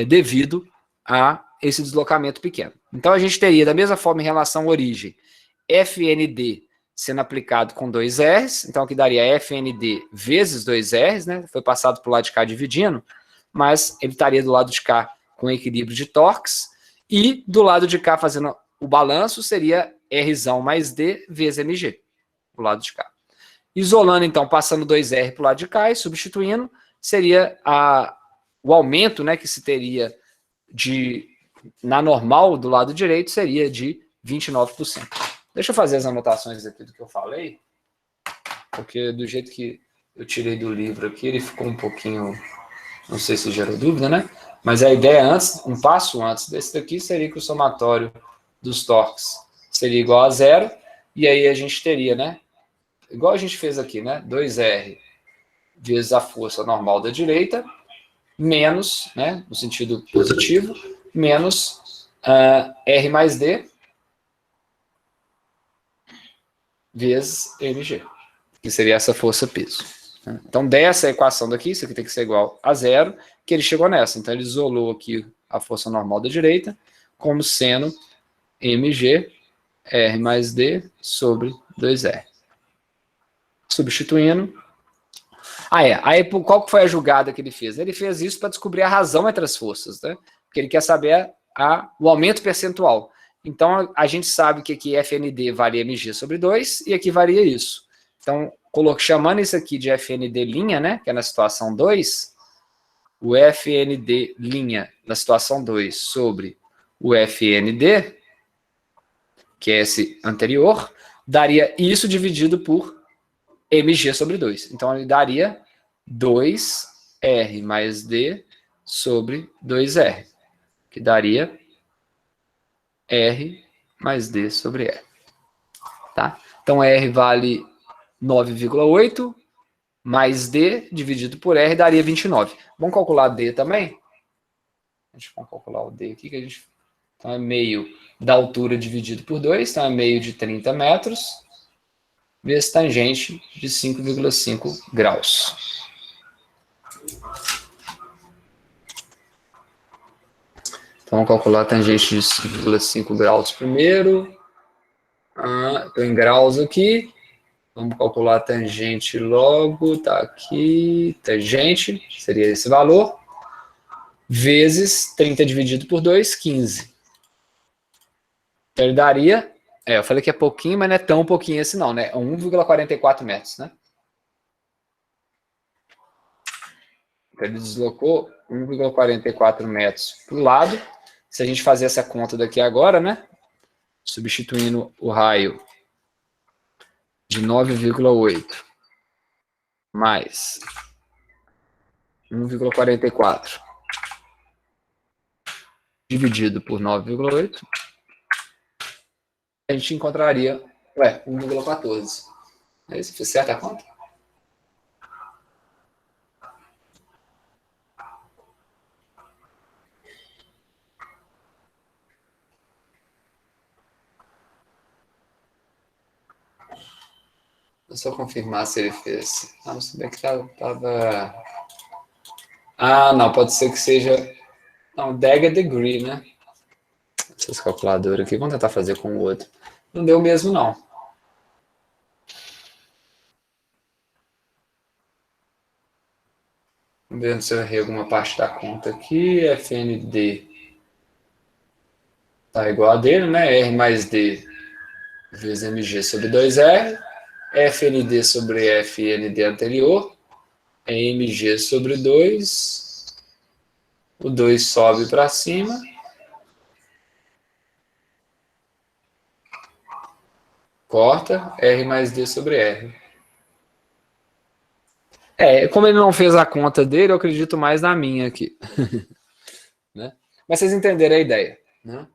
Devido a esse deslocamento pequeno. Então, a gente teria, da mesma forma, em relação à origem, FND sendo aplicado com 2Rs, então aqui daria FND vezes 2Rs, né? Foi passado para o lado de cá dividindo, mas ele estaria do lado de cá com equilíbrio de torques, e do lado de cá fazendo o balanço seria Rzão mais D vezes mg, do lado de cá. Isolando, então, passando 2R para o lado de cá e substituindo, seria o aumento, né, que se teria na normal do lado direito seria de 29%. Deixa eu fazer as anotações aqui do que eu falei, porque do jeito que eu tirei do livro aqui, ele ficou um pouquinho Não sei se gerou dúvida, né? Mas a ideia antes, um passo antes desse daqui, seria que o somatório dos torques seria igual a zero, e aí a gente teria, né? Igual a gente fez aqui, né? 2R vezes a força normal da direita, menos, né? No sentido positivo, menos R mais D vezes mg, que seria essa força-peso. Então, dessa equação daqui, isso aqui tem que ser igual a zero, que ele chegou nessa. Então, ele isolou aqui a força normal da direita como seno mg R mais D sobre 2R. Substituindo. Aí qual que foi a jogada que ele fez? Ele fez isso para descobrir a razão entre as forças, né? Porque ele quer saber o aumento percentual. Então, a gente sabe que aqui FND varia mg sobre 2, e aqui varia isso. Então, chamando isso aqui de FND linha, né, que é na situação 2, o FND linha na situação 2 sobre o FND, que é esse anterior, daria isso dividido por mg sobre 2. Então, ele daria 2R mais D sobre 2R, que daria R mais D sobre R. Tá? Então, R vale 9,8, mais D dividido por R daria 29. Vamos calcular D também? A gente vai calcular o D aqui, que a gente... Então, é meio da altura dividido por 2, então é meio de 30 metros, vezes tangente de 5,5 graus. Então, vamos calcular a tangente de 5,5 graus primeiro. Estou em graus aqui. Vamos calcular a tangente logo. Está aqui. Tangente, seria esse valor. Vezes 30 dividido por 2, 15. Então, ele daria... eu falei que é pouquinho, mas não é tão pouquinho esse não, né? 1,44 metros, né? Então, ele deslocou 1,44 metros para o lado. Se a gente fazer essa conta daqui agora, né? Substituindo o raio de 9,8 mais 1,44 dividido por 9,8, a gente encontraria 1,14. É isso? Fiz certo a conta? Vou só confirmar se ele fez. Não sei bem que estava... não, pode ser que seja... Não, DEG é degree, né? Essas calculadoras aqui, vamos tentar fazer com o outro. Não deu mesmo, não. Vamos ver se eu errei alguma parte da conta aqui. FND está igual a dele, né? R mais D vezes mg sobre 2R. FND sobre FND anterior. É mg sobre 2. O 2 sobe para cima. Corta. R mais D sobre R. Como ele não fez a conta dele, eu acredito mais na minha aqui. Né? Mas vocês entenderam a ideia. Né?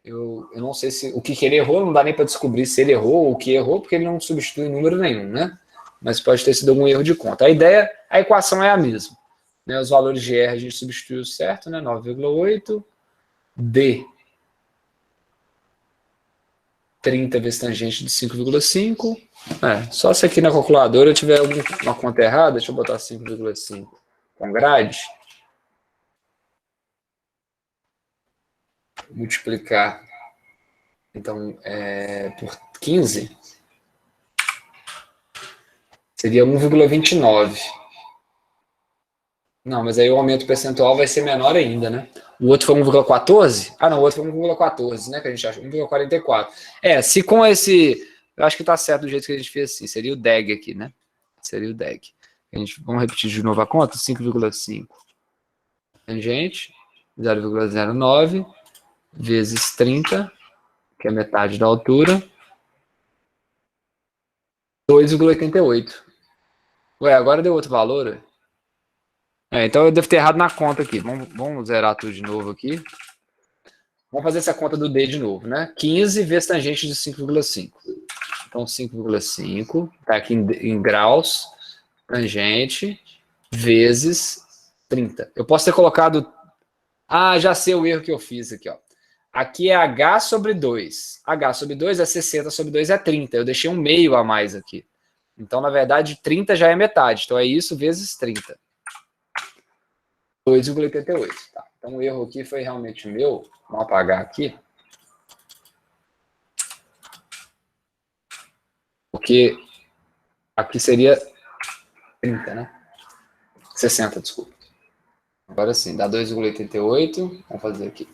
Eu não sei se o que ele errou, não dá nem para descobrir se ele errou ou o que errou, porque ele não substitui número nenhum, né? Mas pode ter sido algum erro de conta. A equação é a mesma. Né? Os valores de R a gente substituiu certo, né? 9,8. D. 30 vezes tangente de 5,5. Só se aqui na calculadora eu tiver uma conta errada, deixa eu botar 5,5 com grade. Multiplicar, então, por 15, seria 1,29. Não, mas aí o aumento percentual vai ser menor ainda, né? O outro foi 1,14? Não, o outro foi 1,14, né? Que a gente achou, 1,44. Se com esse... Eu acho que tá certo do jeito que a gente fez assim. Seria o DEG aqui, né? Seria o DEG. Vamos repetir de novo a conta? 5,5. Tangente, 0,09 vezes 30, que é metade da altura, 2,88. Agora deu outro valor? Então eu devo ter errado na conta aqui. Vamos zerar tudo de novo aqui. Vamos fazer essa conta do D de novo, né? 15 vezes tangente de 5,5. Então, 5,5, tá aqui em graus, tangente, vezes 30. Eu posso ter colocado... já sei o erro que eu fiz aqui, ó. Aqui é H sobre 2. H sobre 2 é 60 sobre 2 é 30. Eu deixei um meio a mais aqui. Então, na verdade, 30 já é metade. Então, é isso vezes 30. 2,88. Tá. Então, o erro aqui foi realmente meu. Vamos apagar aqui. Porque aqui seria 30, né? 60, desculpa. Agora sim, dá 2,88. Vamos fazer aqui.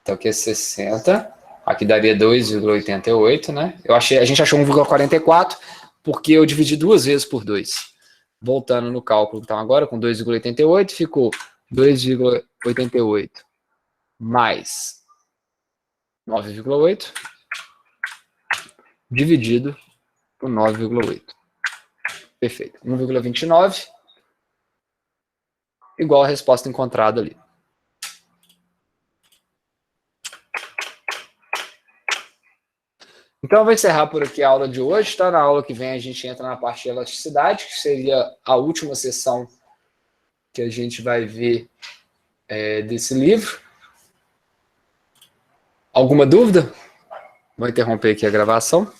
Então aqui é 60. Aqui daria 2,88, né? A gente achou 1,44 porque eu dividi 2 vezes por 2. Voltando no cálculo, então agora com 2,88 ficou 2,88 mais 9,8 dividido por 9,8. Perfeito. 1,29 igual a resposta encontrada ali. Então, eu vou encerrar por aqui a aula de hoje, tá? Na aula que vem a gente entra na parte de elasticidade, que seria a última sessão que a gente vai ver desse livro. Alguma dúvida? Vou interromper aqui a gravação.